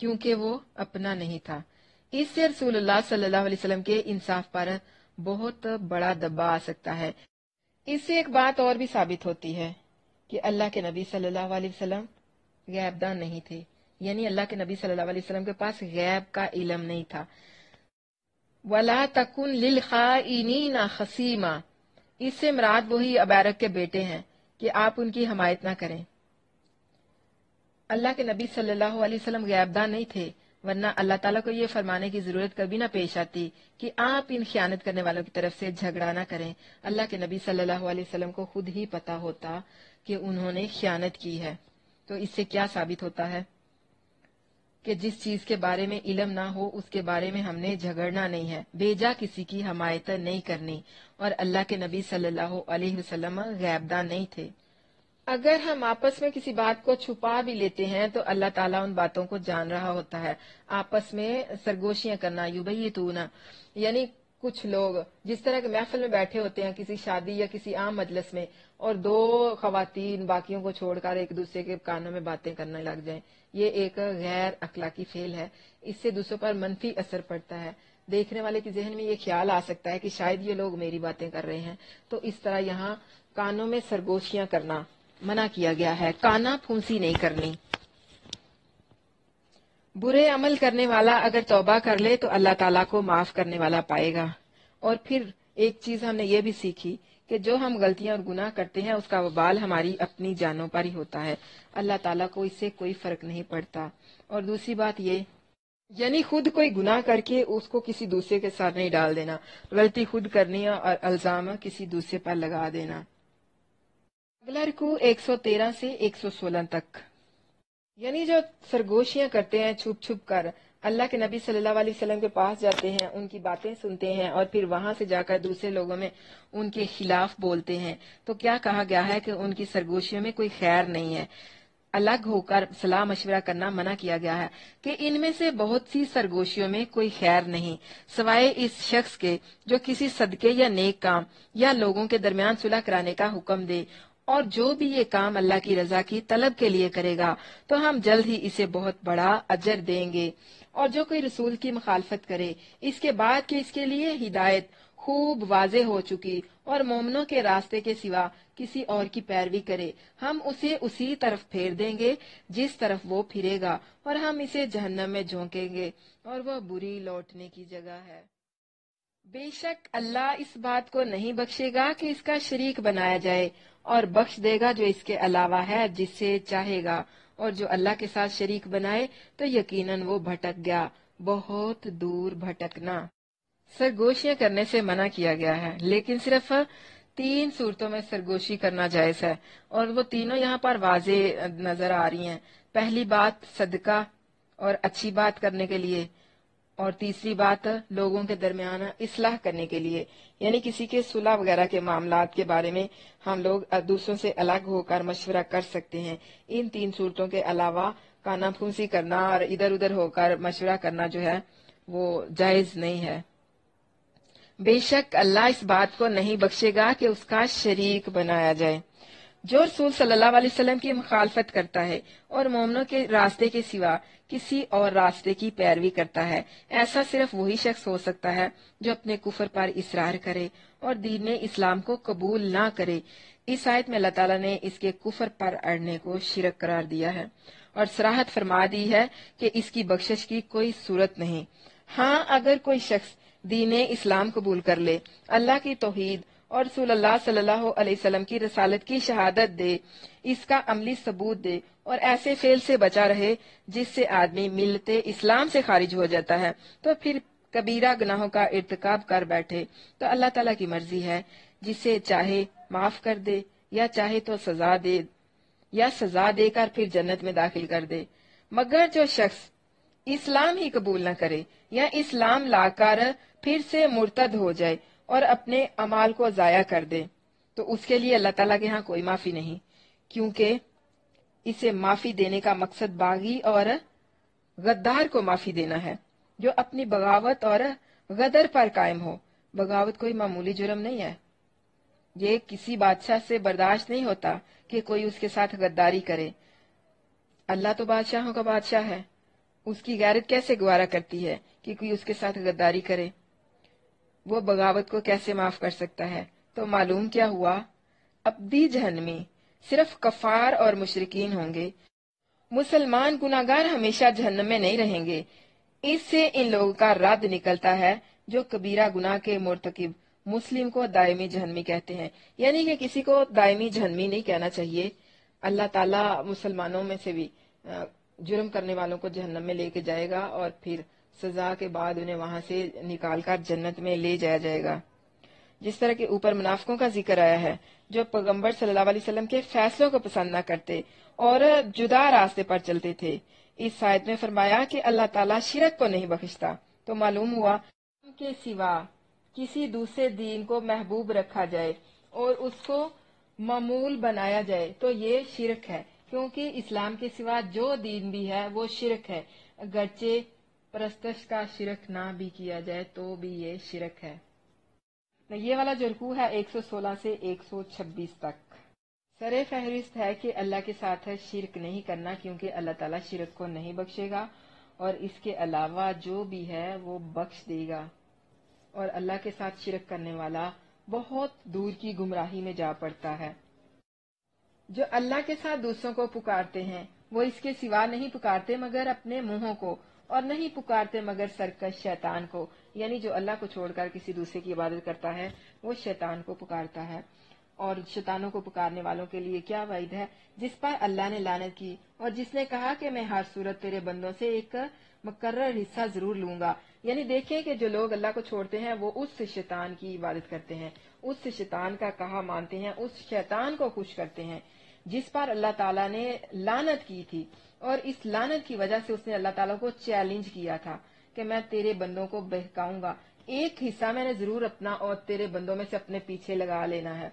کیونکہ وہ اپنا نہیں تھا۔ اس سے رسول اللہ صلی اللہ علیہ وسلم کے انصاف پر بہت بڑا دبا آ سکتا ہے۔ اس سے ایک بات اور بھی ثابت ہوتی ہے کہ اللہ کے نبی صلی اللہ علیہ وسلم غیب دان نہیں تھے، یعنی اللہ کے نبی صلی اللہ علیہ وسلم کے پاس غیب کا علم نہیں تھا۔ وَلَا تَكُنْ لِلْخَائِنِينَ خَصِيمًا، اس سے مراد وہی ابیرک کے بیٹے ہیں کہ آپ ان کی حمایت نہ کریں۔ اللہ کے نبی صلی اللہ علیہ وسلم غیب دان نہیں تھے، ورنہ اللہ تعالیٰ کو یہ فرمانے کی ضرورت کبھی نہ پیش آتی کہ آپ ان خیانت کرنے والوں کی طرف سے جھگڑا نہ کریں۔ اللہ کے نبی صلی اللہ علیہ وسلم کو خود ہی پتا ہوتا کہ انہوں نے خیانت کی ہے۔ تو اس سے کیا ثابت ہوتا ہے کہ جس چیز کے بارے میں علم نہ ہو اس کے بارے میں ہم نے جھگڑنا نہیں ہے، بیجا کسی کی حمایت نہیں کرنی، اور اللہ کے نبی صلی اللہ علیہ وسلم غیب دان نہیں تھے۔ اگر ہم آپس میں کسی بات کو چھپا بھی لیتے ہیں تو اللہ تعالیٰ ان باتوں کو جان رہا ہوتا ہے۔ آپس میں سرگوشیاں کرنا، یبیتون، یعنی کچھ لوگ جس طرح کے محفل میں بیٹھے ہوتے ہیں کسی شادی یا کسی عام مجلس میں، اور دو خواتین باقیوں کو چھوڑ کر ایک دوسرے کے کانوں میں باتیں کرنے لگ جائیں، یہ ایک غیر اخلاقی فعل ہے۔ اس سے دوسروں پر منفی اثر پڑتا ہے۔ دیکھنے والے کے ذہن میں یہ خیال آ سکتا ہے کہ شاید یہ لوگ میری باتیں کر رہے ہیں، تو اس طرح یہاں کانوں میں سرگوشیاں کرنا منع کیا گیا ہے، کانا پھونسی نہیں کرنی۔ برے عمل کرنے والا اگر توبہ کر لے تو اللہ تعالیٰ کو معاف کرنے والا پائے گا۔ اور پھر ایک چیز ہم نے یہ بھی سیکھی کہ جو ہم غلطیاں اور گناہ کرتے ہیں اس کا وبال ہماری اپنی جانوں پر ہی ہوتا ہے، اللہ تعالیٰ کو اس سے کوئی فرق نہیں پڑتا۔ اور دوسری بات یہ، یعنی خود کوئی گناہ کر کے اس کو کسی دوسرے کے ساتھ نہیں ڈال دینا، غلطی خود کرنی اور الزام کسی دوسرے پر لگا دینا۔ اگلا رکوع 113 سے 116 تک، یعنی جو سرگوشیاں کرتے ہیں چھپ چھپ کر، اللہ کے نبی صلی اللہ علیہ وسلم کے پاس جاتے ہیں، ان کی باتیں سنتے ہیں اور پھر وہاں سے جا کر دوسرے لوگوں میں ان کے خلاف بولتے ہیں، تو کیا کہا گیا ہے کہ ان کی سرگوشیوں میں کوئی خیر نہیں ہے۔ الگ ہو کر صلاح مشورہ کرنا منع کیا گیا ہے کہ ان میں سے بہت سی سرگوشیوں میں کوئی خیر نہیں سوائے اس شخص کے جو کسی صدقے یا نیک کام یا لوگوں کے درمیان صلح کرانے کا حکم دے، اور جو بھی یہ کام اللہ کی رضا کی طلب کے لیے کرے گا تو ہم جلد ہی اسے بہت بڑا اجر دیں گے، اور جو کوئی رسول کی مخالفت کرے اس کے بعد کہ اس کے لیے ہدایت خوب واضح ہو چکی اور مومنوں کے راستے کے سوا کسی اور کی پیروی کرے، ہم اسے اسی طرف پھیر دیں گے جس طرف وہ پھرے گا، اور ہم اسے جہنم میں جھونکیں گے اور وہ بری لوٹنے کی جگہ ہے۔ بے شک اللہ اس بات کو نہیں بخشے گا کہ اس کا شریک بنایا جائے، اور بخش دے گا جو اس کے علاوہ ہے جس سے چاہے گا، اور جو اللہ کے ساتھ شریک بنائے تو یقیناً وہ بھٹک گیا، بہت دور بھٹکنا۔ سرگوشیاں کرنے سے منع کیا گیا ہے، لیکن صرف 3 صورتوں میں سرگوشی کرنا جائز ہے، اور وہ تینوں یہاں پر واضح نظر آ رہی ہیں۔ پہلی بات صدقہ اور اچھی بات کرنے کے لیے، اور تیسری بات لوگوں کے درمیان اصلاح کرنے کے لیے، یعنی کسی کے صلح وغیرہ کے معاملات کے بارے میں ہم لوگ دوسروں سے الگ ہو کر مشورہ کر سکتے ہیں۔ ان 3 صورتوں کے علاوہ کانا پھونسی کرنا اور ادھر ادھر ہو کر مشورہ کرنا جو ہے وہ جائز نہیں ہے۔ بے شک اللہ اس بات کو نہیں بخشے گا کہ اس کا شریک بنایا جائے۔ جو رسول صلی اللہ علیہ وسلم کی مخالفت کرتا ہے اور مومنوں کے راستے کے سوا کسی اور راستے کی پیروی کرتا ہے، ایسا صرف وہی شخص ہو سکتا ہے جو اپنے کفر پر اصرار کرے اور دین اسلام کو قبول نہ کرے۔ اس آیت میں اللہ تعالیٰ نے اس کے کفر پر اڑنے کو شرک قرار دیا ہے اور صراحت فرما دی ہے کہ اس کی بخشش کی کوئی صورت نہیں۔ ہاں، اگر کوئی شخص دین اسلام قبول کر لے، اللہ کی توحید اور رسول اللہ صلی اللہ علیہ وسلم کی رسالت کی شہادت دے، اس کا عملی ثبوت دے اور ایسے فعل سے بچا رہے جس سے آدمی ملت اسلام سے خارج ہو جاتا ہے، تو پھر کبیرہ گناہوں کا ارتکاب کر بیٹھے تو اللہ تعالیٰ کی مرضی ہے، جسے چاہے معاف کر دے یا چاہے تو سزا دے کر پھر جنت میں داخل کر دے۔ مگر جو شخص اسلام ہی قبول نہ کرے یا اسلام لا کر پھر سے مرتد ہو جائے اور اپنے اعمال کو ضائع کر دے تو اس کے لیے اللہ تعالیٰ کے ہاں کوئی معافی نہیں، کیونکہ اسے معافی دینے کا مقصد باغی اور غدار کو معافی دینا ہے جو اپنی بغاوت اور غدر پر قائم ہو۔ بغاوت کوئی معمولی جرم نہیں ہے، یہ کسی بادشاہ سے برداشت نہیں ہوتا کہ کوئی اس کے ساتھ غداری کرے۔ اللہ تو بادشاہوں کا بادشاہ ہے، اس کی غیرت کیسے گوارا کرتی ہے کہ کوئی اس کے ساتھ غداری کرے؟ وہ بغاوت کو کیسے معاف کر سکتا ہے؟ تو معلوم کیا ہوا؟ ابدی جہنمی صرف کفار اور مشرکین ہوں گے، مسلمان گناہگار ہمیشہ جہنم میں نہیں رہیں گے۔ اس سے ان لوگوں کا رد نکلتا ہے جو کبیرہ گناہ کے مرتکب مسلم کو دائمی جہنمی کہتے ہیں، یعنی کہ کسی کو دائمی جہنمی نہیں کہنا چاہیے۔ اللہ تعالیٰ مسلمانوں میں سے بھی جرم کرنے والوں کو جہنم میں لے کے جائے گا اور پھر سزا کے بعد انہیں وہاں سے نکال کر جنت میں لے جایا جائے گا۔ جس طرح کے اوپر منافقوں کا ذکر آیا ہے جو پیغمبر صلی اللہ علیہ وسلم کے فیصلوں کو پسند نہ کرتے اور جدا راستے پر چلتے تھے، اس آیت میں فرمایا کہ اللہ تعالیٰ شرک کو نہیں بخشتا۔ تو معلوم ہوا کے سوا کسی دوسرے دین کو محبوب رکھا جائے اور اس کو معمول بنایا جائے تو یہ شرک ہے، کیونکہ اسلام کے سوا جو دین بھی ہے وہ شرک ہے، اگرچہ پرستش کا شرک نہ بھی کیا جائے تو بھی یہ شرک ہے۔ یہ والا جو رکوع ہے 116 سے 126 تک سر فہرست ہے کہ اللہ کے ساتھ شرک نہیں کرنا، کیونکہ اللہ تعالیٰ شرک کو نہیں بخشے گا اور اس کے علاوہ جو بھی ہے وہ بخش دے گا، اور اللہ کے ساتھ شرک کرنے والا بہت دور کی گمراہی میں جا پڑتا ہے۔ جو اللہ کے ساتھ دوسروں کو پکارتے ہیں وہ اس کے سوا نہیں پکارتے مگر اپنے منہوں کو، اور نہیں پکارتے مگر سرکش شیطان کو، یعنی جو اللہ کو چھوڑ کر کسی دوسرے کی عبادت کرتا ہے وہ شیطان کو پکارتا ہے۔ اور شیطانوں کو پکارنے والوں کے لیے کیا وعید ہے؟ جس پر اللہ نے لعنت کی اور جس نے کہا کہ میں ہر صورت تیرے بندوں سے ایک مقرر حصہ ضرور لوں گا۔ یعنی دیکھیں کہ جو لوگ اللہ کو چھوڑتے ہیں وہ اس شیطان کی عبادت کرتے ہیں، اس شیطان کا کہا مانتے ہیں، اس شیطان کو خوش کرتے ہیں جس پر اللہ تعالیٰ نے لعنت کی تھی، اور اس لعنت کی وجہ سے اس نے اللہ تعالیٰ کو چیلنج کیا تھا کہ میں تیرے بندوں کو بہکاؤں گا، ایک حصہ میں نے ضرور اپنا اور تیرے بندوں میں سے اپنے پیچھے لگا لینا ہے،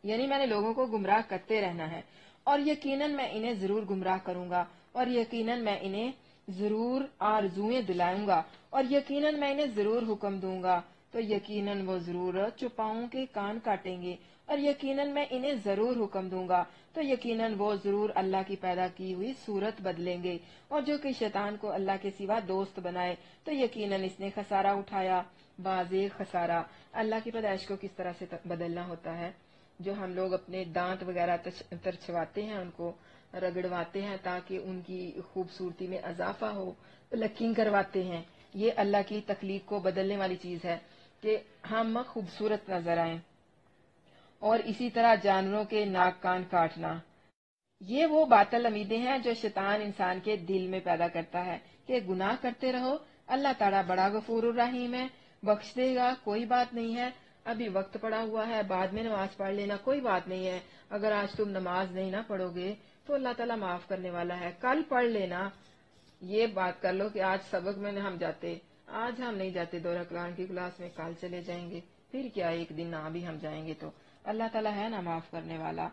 یعنی میں نے لوگوں کو گمراہ کرتے رہنا ہے، اور یقیناً میں انہیں ضرور گمراہ کروں گا، اور یقیناً میں انہیں ضرور آرزوئیں دلائوں گا، اور یقیناً میں انہیں ضرور حکم دوں گا، تو یقیناً وہ ضرور چوپاؤں کے کان کاٹیں گے، اور یقیناً میں انہیں ضرور حکم دوں گا، تو یقیناً وہ ضرور اللہ کی پیدا کی ہوئی صورت بدلیں گے، اور جو کہ شیطان کو اللہ کے سوا دوست بنائے تو یقیناً اس نے خسارہ اٹھایا، واضح خسارہ۔ اللہ کی پیدائش کو کس طرح سے بدلنا ہوتا ہے؟ جو ہم لوگ اپنے دانت وغیرہ ترچھواتے ہیں، ان کو رگڑواتے ہیں تاکہ ان کی خوبصورتی میں اضافہ ہو، پلکنگ کرواتے ہیں، یہ اللہ کی تخلیق کو بدلنے والی چیز ہے کہ ہم خوبصورت نظر آئیں۔ اور اسی طرح جانوروں کے ناک کان کاٹنا، یہ وہ باطل امیدیں ہیں جو شیطان انسان کے دل میں پیدا کرتا ہے کہ گناہ کرتے رہو، اللہ تعالیٰ بڑا غفور الرحیم ہے، بخش دے گا، کوئی بات نہیں ہے، ابھی وقت پڑا ہوا ہے، بعد میں نماز پڑھ لینا، کوئی بات نہیں ہے، اگر آج تم نماز نہیں نہ پڑھو گے تو اللہ تعالیٰ معاف کرنے والا ہے، کل پڑھ لینا۔ یہ بات کر لو کہ آج سبق میں ہم جاتے، آج ہم نہیں جاتے دورہ قرآن کی کلاس میں، کل چلے جائیں گے، پھر کیا ایک دن نہ بھی ہم جائیں گے تو اللہ تعالیٰ ہے نا معاف کرنے والا۔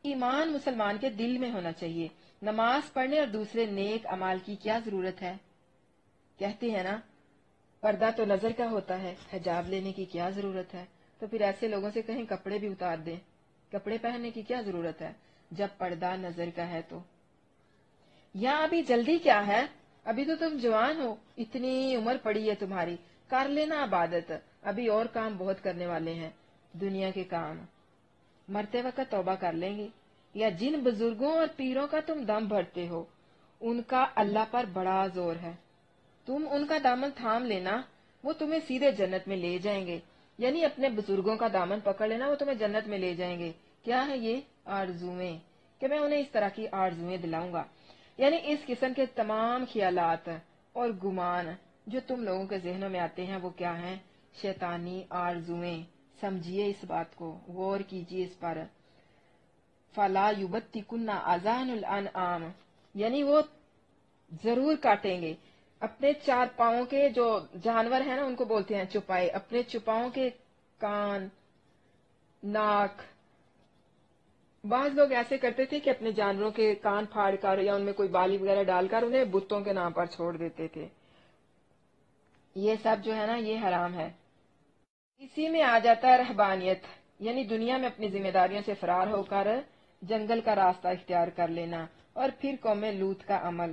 ایمان مسلمان کے دل میں ہونا چاہیے، نماز پڑھنے اور دوسرے نیک اعمال کی کیا ضرورت ہے؟ کہتے ہیں نا پردہ تو نظر کا ہوتا ہے، حجاب لینے کی کیا ضرورت ہے؟ تو پھر ایسے لوگوں سے کہیں کپڑے بھی اتار دیں، کپڑے پہننے کی کیا ضرورت ہے جب پردہ نظر کا ہے؟ تو یا ابھی جلدی کیا ہے؟ ابھی تو تم جوان ہو، اتنی عمر پڑی ہے تمہاری، کر لینا عبادت، ابھی اور کام بہت کرنے والے ہیں، دنیا کے کام مرتے وقت توبہ کر لیں گے۔ یا جن بزرگوں اور پیروں کا تم دم بھرتے ہو ان کا اللہ پر بڑا زور ہے، تم ان کا دامن تھام لینا، وہ تمہیں سیدھے جنت میں لے جائیں گے، یعنی اپنے بزرگوں کا دامن پکڑ لینا، وہ تمہیں جنت میں لے جائیں گے۔ کیا ہے یہ؟ آرزویں، کہ میں انہیں اس طرح کی آرزویں دلاؤں گا، یعنی اس قسم کے تمام خیالات اور گمان جو تم لوگوں کے ذہنوں میں آتے ہیں وہ کیا ہیں؟ شیطانی آرزویں۔ سمجھیے اس بات کو، غور کیجیے اس پر۔ فَلَا يُبَتِّكُنَّ آذَانُ الْأَنْعَامِ، یعنی وہ ضرور کاٹیں گے اپنے چار پاؤں کے، جو جانور ہیں نا ان کو بولتے ہیں چوپائے، اپنے چوپاؤں کے کان، ناک۔ بعض لوگ ایسے کرتے تھے کہ اپنے جانوروں کے کان پھاڑ کر یا ان میں کوئی بالی وغیرہ ڈال کر انہیں بتوں کے نام پر چھوڑ دیتے تھے، یہ سب جو ہے نا یہ حرام ہے۔ اسی میں آ جاتا ہے رہبانیت، یعنی دنیا میں اپنی ذمہ داریوں سے فرار ہو کر جنگل کا راستہ اختیار کر لینا، اور پھر قوم لوط کا عمل،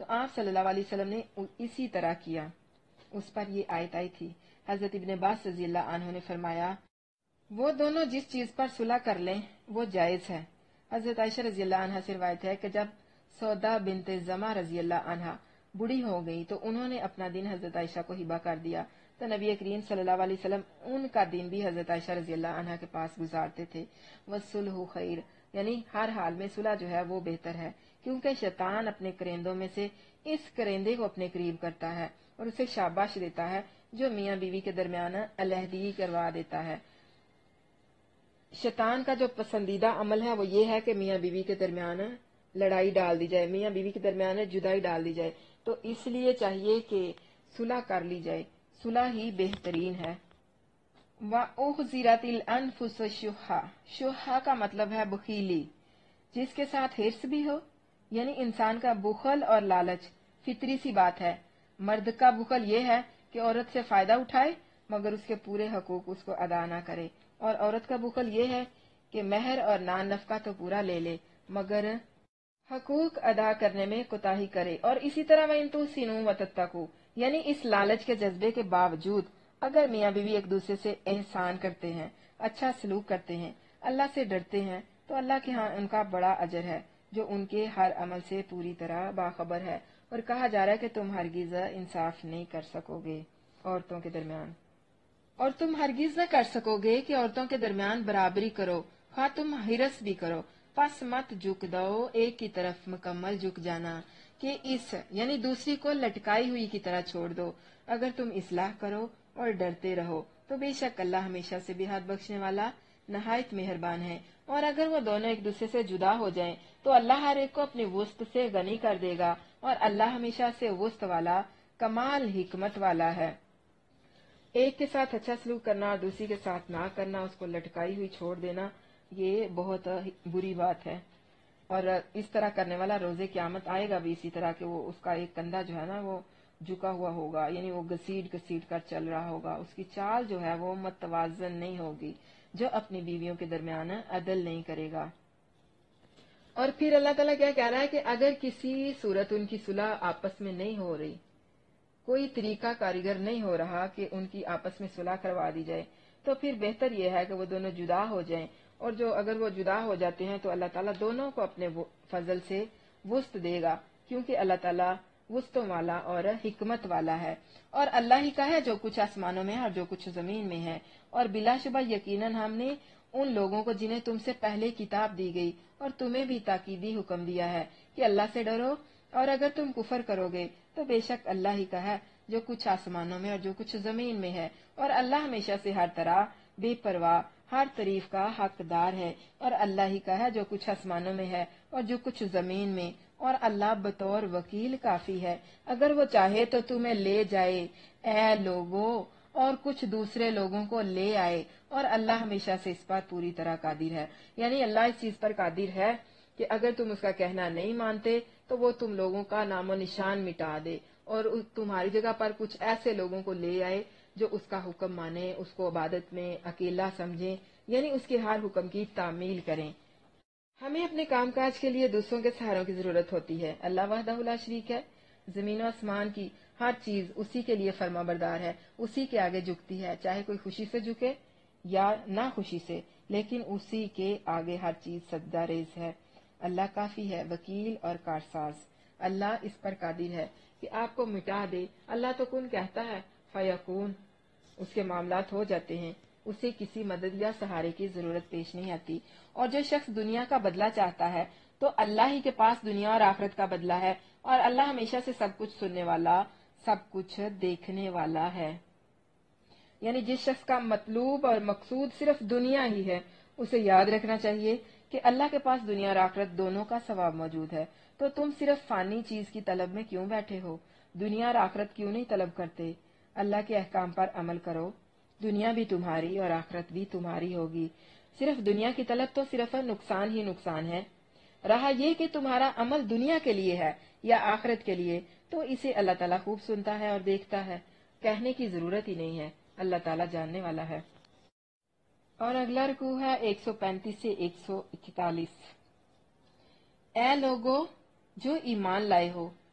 تو آپ صلی اللہ علیہ وسلم نے اسی طرح کیا۔ اس پر یہ آیت آئی تھی۔ حضرت ابن عباس رضی اللہ عنہ نے فرمایا وہ دونوں جس چیز پر صلح کر لیں وہ جائز ہے۔ حضرت عائشہ رضی اللہ عنہا سے روایت ہے کہ جب سودا بنت زما رضی اللہ عنہا بوڑھی ہو گئی تو انہوں نے اپنا دن حضرت عائشہ کو ہبہ کر دیا، تو نبی کریم صلی اللہ علیہ وسلم ان کا دن بھی حضرت عائشہ رضی اللہ عنہا کے پاس گزارتے تھے۔ وَالصُّلْحُ خیر، یعنی ہر حال میں صلح جو ہے وہ بہتر ہے، کیونکہ شیطان اپنے کرندوں میں سے اس کرندے کو اپنے قریب کرتا ہے اور اسے شاباش دیتا ہے جو میاں بیوی کے درمیان علیحدگی کروا دیتا ہے۔ شیطان کا جو پسندیدہ عمل ہے وہ یہ ہے کہ میاں بیوی کے درمیان لڑائی ڈال دی جائے، میاں بیوی کے درمیان جدائی ڈال دی جائے، تو اس لیے چاہیے کہ صلح کر لی جائے، صلح ہی بہترین ہے۔ وَأُحْضِرَتِ الْأَنفُسُ الشُّحَّ، شُحَّ کا مطلب ہے بخیلی، جس کے ساتھ حرص بھی ہو، یعنی انسان کا بخل اور لالچ فطری سی بات ہے۔ مرد کا بخل یہ ہے کہ عورت سے فائدہ اٹھائے مگر اس کے پورے حقوق اس کو ادا نہ کرے، اور عورت کا بخل یہ ہے کہ مہر اور نان نفقہ تو پورا لے لے مگر حقوق ادا کرنے میں کوتاہی کرے۔ اور اسی طرح وَإِن تُحْسِنُوا وَتَتَّقُوا، یعنی اس لالچ کے جذبے کے باوجود اگر میاں بیوی ایک دوسرے سے احسان کرتے ہیں، اچھا سلوک کرتے ہیں، اللہ سے ڈرتے ہیں، تو اللہ کے ہاں ان کا بڑا اجر ہے جو ان کے ہر عمل سے پوری طرح باخبر ہے۔ اور کہا جا رہا ہے کہ تم ہرگز انصاف نہیں کر سکو گے عورتوں کے درمیان، اور تم ہرگز نہ کر سکو گے کہ عورتوں کے درمیان برابری کرو، خواہ تم حرص بھی کرو، پس مت جھک دو ایک کی طرف مکمل جھک جانا کہ اس یعنی دوسری کو لٹکائی ہوئی کی طرح چھوڑ دو۔ اگر تم اصلاح کرو اور ڈرتے رہو تو بے شک اللہ ہمیشہ سے بہت بخشنے والا نہایت مہربان ہے۔ اور اگر وہ دونوں ایک دوسرے سے جدا ہو جائیں تو اللہ ہر ایک کو اپنی وسط سے غنی کر دے گا، اور اللہ ہمیشہ سے وسط والا کمال حکمت والا ہے۔ ایک کے ساتھ اچھا سلوک کرنا اور دوسری کے ساتھ نہ کرنا، اس کو لٹکائی ہوئی چھوڑ دینا، یہ بہت بری بات ہے۔ اور اس طرح کرنے والا روزے قیامت آئے گا بھی اسی طرح کہ وہ اس کا ایک کندھا جو ہے نا وہ جھکا ہوا ہوگا، یعنی وہ گھسیٹ کر چل رہا ہوگا، اس کی چال جو ہے وہ متوازن نہیں ہوگی، جو اپنی بیویوں کے درمیان عدل نہیں کرے گا۔ اور پھر اللہ تعالیٰ کیا کہہ رہا ہے کہ اگر کسی صورت ان کی صلح آپس میں نہیں ہو رہی، کوئی طریقہ کارگر نہیں ہو رہا کہ ان کی آپس میں صلح کروا دی جائے، تو پھر بہتر یہ ہے کہ وہ دونوں جدا ہو جائیں، اور اگر وہ جدا ہو جاتے ہیں تو اللہ تعالیٰ دونوں کو اپنے فضل سے وسط دے گا، کیونکہ اللہ تعالیٰ وسطوں والا اور حکمت والا ہے۔ اور اللہ ہی کا ہے جو کچھ آسمانوں میں ہے اور جو کچھ زمین میں ہے، اور بلا شبہ یقیناً ہم نے ان لوگوں کو جنہیں تم سے پہلے کتاب دی گئی اور تمہیں بھی تاکیدی حکم دیا ہے کہ اللہ سے ڈرو، اور اگر تم کفر کرو گے تو بے شک اللہ ہی کا ہے جو کچھ آسمانوں میں اور جو کچھ زمین میں ہے، اور اللہ ہمیشہ سے ہر طرح بے پرواہ ہر تعریف کا حقدار ہے۔ اور اللہ ہی کا ہے جو کچھ آسمانوں میں ہے اور جو کچھ زمین میں، اور اللہ بطور وکیل کافی ہے۔ اگر وہ چاہے تو تمہیں لے جائے اے لوگو اور کچھ دوسرے لوگوں کو لے آئے، اور اللہ ہمیشہ سے اس پر پوری طرح قادر ہے۔ یعنی اللہ اس چیز پر قادر ہے کہ اگر تم اس کا کہنا نہیں مانتے تو وہ تم لوگوں کا نام و نشان مٹا دے اور تمہاری جگہ پر کچھ ایسے لوگوں کو لے آئے جو اس کا حکم مانے، اس کو عبادت میں اکیلا سمجھیں، یعنی اس کے ہر حکم کی تعمیل کریں۔ ہمیں اپنے کام کاج کے لیے دوسروں کے سہاروں کی ضرورت ہوتی ہے۔ اللہ وحدہ لا شریک ہے، زمین و آسمان کی ہر چیز اسی کے لیے فرما بردار ہے، اسی کے آگے جھکتی ہے، چاہے کوئی خوشی سے جھکے یا نہ خوشی سے، لیکن اسی کے آگے ہر چیز سجدہ ریز ہے۔ اللہ کافی ہے، وکیل اور کارساز۔ اللہ اس پر قادر ہے کہ آپ کو مٹا دے۔ اللہ تو کن کہتا ہے فیکون، اس کے معاملات ہو جاتے ہیں، اسے کسی مدد یا سہارے کی ضرورت پیش نہیں آتی۔ اور جو شخص دنیا کا بدلہ چاہتا ہے تو اللہ ہی کے پاس دنیا اور آخرت کا بدلہ ہے، اور اللہ ہمیشہ سے سب کچھ سننے والا، سب کچھ دیکھنے والا ہے۔ یعنی جس شخص کا مطلوب اور مقصود صرف دنیا ہی ہے، اسے یاد رکھنا چاہیے کہ اللہ کے پاس دنیا اور آخرت دونوں کا ثواب موجود ہے۔ تو تم صرف فانی چیز کی طلب میں کیوں بیٹھے ہو؟ دنیا اور آخرت کیوں نہیں طلب کرتے؟ اللہ کے احکام پر عمل کرو، دنیا بھی تمہاری اور آخرت بھی تمہاری ہوگی۔ صرف دنیا کی طلب تو صرف نقصان ہی نقصان ہے۔ رہا یہ کہ تمہارا عمل دنیا کے لیے ہے یا آخرت کے لیے، تو اسے اللہ تعالیٰ خوب سنتا ہے اور دیکھتا ہے، کہنے کی ضرورت ہی نہیں ہے، اللہ تعالیٰ جاننے والا ہے۔ اور اگلا رکوع ہے 135 سے 141۔ اے لوگو جو ایمان لائے ہو،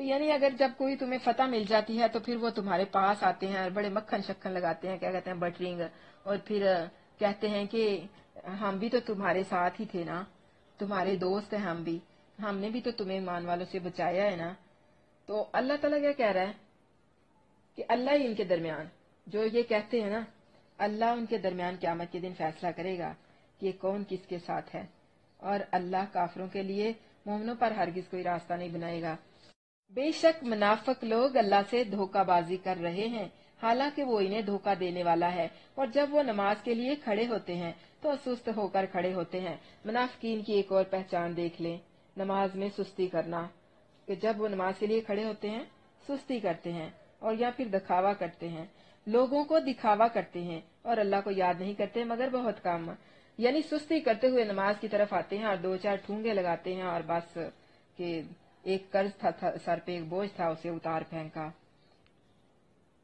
کہ یعنی اگر جب کوئی تمہیں فتح مل جاتی ہے تو پھر وہ تمہارے پاس آتے ہیں اور بڑے مکھن شکن لگاتے ہیں، کیا کہتے ہیں، بٹرنگ، اور پھر کہتے ہیں کہ ہم بھی تو تمہارے ساتھ ہی تھے نا، تمہارے دوست ہیں ہم نے بھی تو تمہیں ایمان والوں سے بچایا ہے نا۔ تو اللہ تعالیٰ کیا کہہ رہا ہے کہ اللہ ہی ان کے درمیان، جو یہ کہتے ہیں نا، اللہ ان کے درمیان قیامت کے دن فیصلہ کرے گا کہ کون کس کے ساتھ ہے، اور اللہ کافروں کے لیے مومنوں پر ہرگز کوئی راستہ نہیں بنائے گا۔ بے شک منافق لوگ اللہ سے دھوکہ بازی کر رہے ہیں، حالانکہ وہ انہیں دھوکہ دینے والا ہے، اور جب وہ نماز کے لیے کھڑے ہوتے ہیں تو سست ہو کر کھڑے ہوتے ہیں۔ منافقین کی ایک اور پہچان دیکھ لیں، نماز میں سستی کرنا، کہ جب وہ نماز کے لیے کھڑے ہوتے ہیں سستی کرتے ہیں، اور یا پھر دکھاوا کرتے ہیں، لوگوں کو دکھاوا کرتے ہیں اور اللہ کو یاد نہیں کرتے مگر بہت کم، یعنی سستی کرتے ہوئے نماز کی طرف آتے ہیں اور دو چار ٹھونگے لگاتے ہیں، اور بس کہ ایک قرض تھا سر پہ، ایک بوجھ تھا، اسے اتار پھینکا۔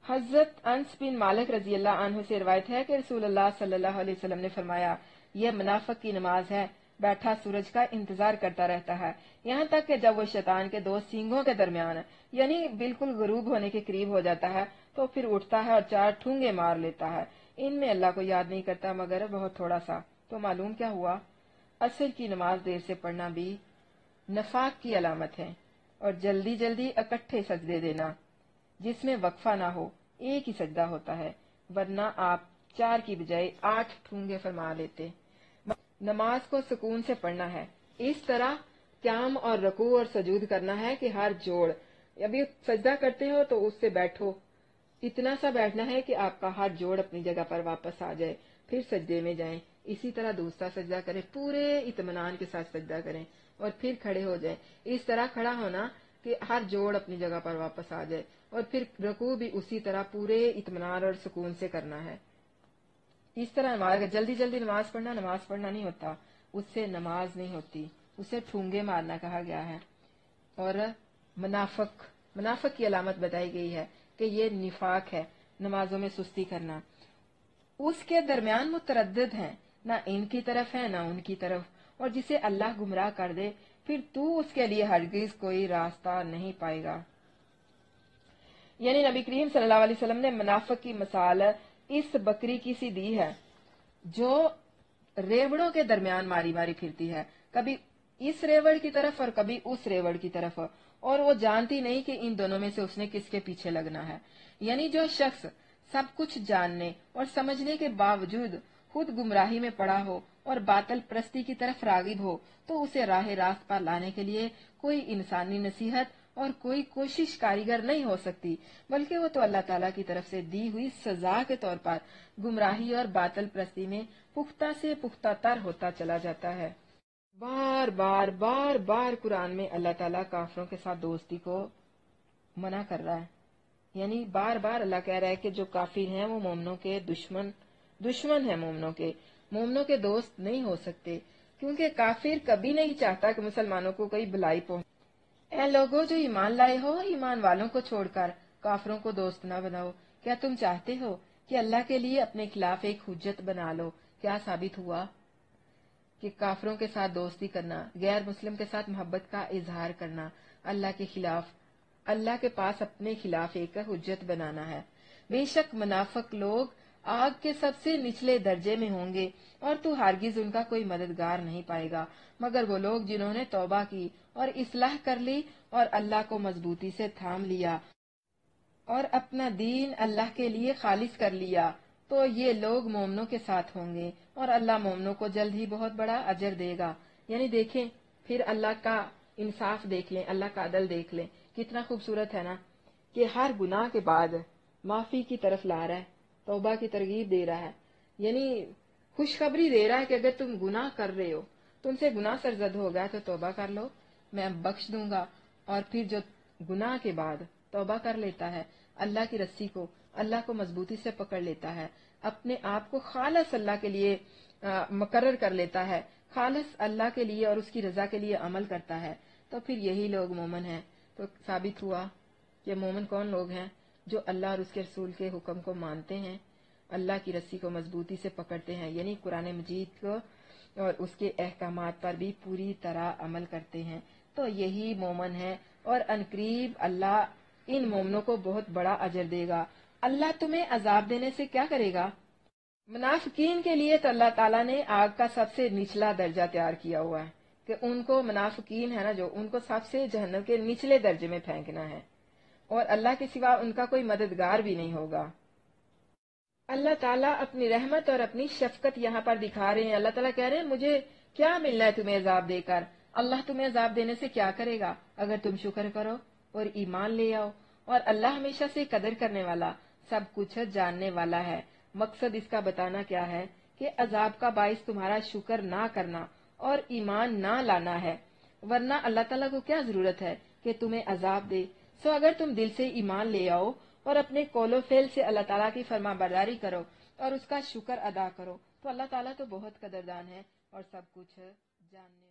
حضرت انس بن مالک رضی اللہ عنہ سے روایت ہے کہ رسول اللہ صلی اللہ علیہ وسلم نے فرمایا، یہ منافق کی نماز ہے، بیٹھا سورج کا انتظار کرتا رہتا ہے یہاں تک کہ جب وہ شیطان کے دو سینگوں کے درمیان یعنی بالکل غروب ہونے کے قریب ہو جاتا ہے تو پھر اٹھتا ہے اور چار ٹھونگے مار لیتا ہے، ان میں اللہ کو یاد نہیں کرتا مگر بہت تھوڑا سا۔ تو معلوم کیا ہوا، عصر کی نماز دیر سے پڑھنا بھی نفاق کی علامت ہے، اور جلدی جلدی اکٹھے سجدے دینا جس میں وقفہ نہ ہو، ایک ہی سجدہ ہوتا ہے، ورنہ آپ 4 کی بجائے 8 ٹھونگے فرما لیتے۔ نماز کو سکون سے پڑھنا ہے، اس طرح قیام اور رکوع اور سجود کرنا ہے کہ ہر جوڑ، ابھی سجدہ کرتے ہو تو اس سے بیٹھو، اتنا سا بیٹھنا ہے کہ آپ کا ہر جوڑ اپنی جگہ پر واپس آ جائے، پھر سجدے میں جائیں، اسی طرح دوسرا سجدہ کریں، پورے اطمینان کے ساتھ سجدہ کریں اور پھر کھڑے ہو جائیں، اس طرح کھڑا ہونا کہ ہر جوڑ اپنی جگہ پر واپس آ جائے، اور پھر رکوع بھی اسی طرح پورے اطمینان اور سکون سے کرنا ہے۔ اس طرح نماز، جلدی جلدی نماز پڑھنا نہیں ہوتا، اس سے نماز نہیں ہوتی، اسے ٹھونگے مارنا کہا گیا ہے۔ اور منافق کی علامت بتائی گئی ہے کہ یہ نفاق ہے، نمازوں میں سستی کرنا، اس کے درمیان متردد ہیں، نہ ان کی طرف ہے نہ ان کی طرف، اور جسے اللہ گمراہ کر دے پھر تو اس کے لیے ہرگز کوئی راستہ نہیں پائے گا۔ یعنی نبی کریم صلی اللہ علیہ وسلم نے منافق کی مثال اس بکری کی سی دی ہے جو ریوڑوں کے درمیان ماری ماری پھرتی ہے، کبھی اس ریوڑ کی طرف اور کبھی اس ریوڑ کی طرف، اور وہ جانتی نہیں کہ ان دونوں میں سے اس نے کس کے پیچھے لگنا ہے۔ یعنی جو شخص سب کچھ جاننے اور سمجھنے کے باوجود خود گمراہی میں پڑا ہو اور باطل پرستی کی طرف راغب ہو تو اسے راہ راست پر لانے کے لیے کوئی انسانی نصیحت اور کوئی کوشش کاریگر نہیں ہو سکتی، بلکہ وہ تو اللہ تعالیٰ کی طرف سے دی ہوئی سزا کے طور پر گمراہی اور باطل پرستی میں پختہ سے پختہ تر ہوتا چلا جاتا ہے۔ بار بار قرآن میں اللہ تعالیٰ کافروں کے ساتھ دوستی کو منع کر رہا ہے، یعنی بار بار اللہ کہہ رہا ہے کہ جو کافر ہیں وہ مومنوں کے دشمن ہیں، مومنوں کے دوست نہیں ہو سکتے، کیونکہ کافر کبھی نہیں چاہتا کہ مسلمانوں کو کوئی بلائی پہنچے۔ اے لوگوں جو ایمان لائے ہو، ایمان والوں کو چھوڑ کر کافروں کو دوست نہ بناؤ، کیا تم چاہتے ہو کہ اللہ کے لیے اپنے خلاف ایک حجت بنا لو؟ کیا ثابت ہوا کہ کافروں کے ساتھ دوستی کرنا، غیر مسلم کے ساتھ محبت کا اظہار کرنا، اللہ کے خلاف، اللہ کے پاس اپنے خلاف ایک حجت بنانا ہے۔ بے شک منافق لوگ آگ کے سب سے نچلے درجے میں ہوں گے اور تو ہرگز ان کا کوئی مددگار نہیں پائے گا مگر وہ لوگ جنہوں نے توبہ کی اور اصلاح کر لی اور اللہ کو مضبوطی سے تھام لیا اور اپنا دین اللہ کے لیے خالص کر لیا، تو یہ لوگ مومنوں کے ساتھ ہوں گے اور اللہ مومنوں کو جلد ہی بہت بڑا اجر دے گا۔ یعنی دیکھیں، پھر اللہ کا انصاف دیکھ لیں، اللہ کا عدل دیکھ لیں، کتنا خوبصورت ہے نا، کہ ہر گناہ کے بعد معافی کی طرف لا رہا ہے، توبہ کی ترغیب دے رہا ہے، یعنی خوشخبری دے رہا ہے کہ اگر تم گناہ کر رہے ہو، تم سے گناہ سرزد ہو گیا تو توبہ کر لو، میں بخش دوں گا۔ اور پھر جو گناہ کے بعد توبہ کر لیتا ہے، اللہ کی رسی کو، اللہ کو مضبوطی سے پکڑ لیتا ہے، اپنے آپ کو خالص اللہ کے لیے مقرر کر لیتا ہے، خالص اللہ کے لیے اور اس کی رضا کے لیے عمل کرتا ہے، تو پھر یہی لوگ مومن ہیں۔ تو ثابت ہوا کہ مومن کون لوگ ہیں؟ جو اللہ اور اس کے رسول کے حکم کو مانتے ہیں، اللہ کی رسی کو مضبوطی سے پکڑتے ہیں، یعنی قرآن مجید کو اور اس کے احکامات پر بھی پوری طرح عمل کرتے ہیں، تو یہی مومن ہے، اور انقریب اللہ ان مومنوں کو بہت بڑا اجر دے گا۔ اللہ تمہیں عذاب دینے سے کیا کرے گا؟ منافقین کے لیے تو اللہ تعالیٰ نے آگ کا سب سے نچلا درجہ تیار کیا ہوا ہے کہ ان کو، منافقین ہے نا جو، ان کو سب سے جہنم کے نچلے درجے میں پھینکنا ہے، اور اللہ کے سوا ان کا کوئی مددگار بھی نہیں ہوگا۔ اللہ تعالیٰ اپنی رحمت اور اپنی شفقت یہاں پر دکھا رہے ہیں۔ اللہ تعالیٰ کہہ رہے ہیں مجھے کیا ملنا ہے تمہیں عذاب دے کر؟ اللہ تمہیں عذاب دینے سے کیا کرے گا اگر تم شکر کرو اور ایمان لے آؤ، اور اللہ ہمیشہ سے قدر کرنے والا، سب کچھ جاننے والا ہے۔ مقصد اس کا بتانا کیا ہے کہ عذاب کا باعث تمہارا شکر نہ کرنا اور ایمان نہ لانا ہے، ورنہ اللہ تعالیٰ کو کیا ضرورت ہے کہ تمہیں عذاب دے۔ سو اگر تم دل سے ایمان لے آؤ اور اپنے قول و فعل سے اللہ تعالیٰ کی فرما برداری کرو اور اس کا شکر ادا کرو، تو اللہ تعالیٰ تو بہت قدردان ہے اور سب کچھ جاننے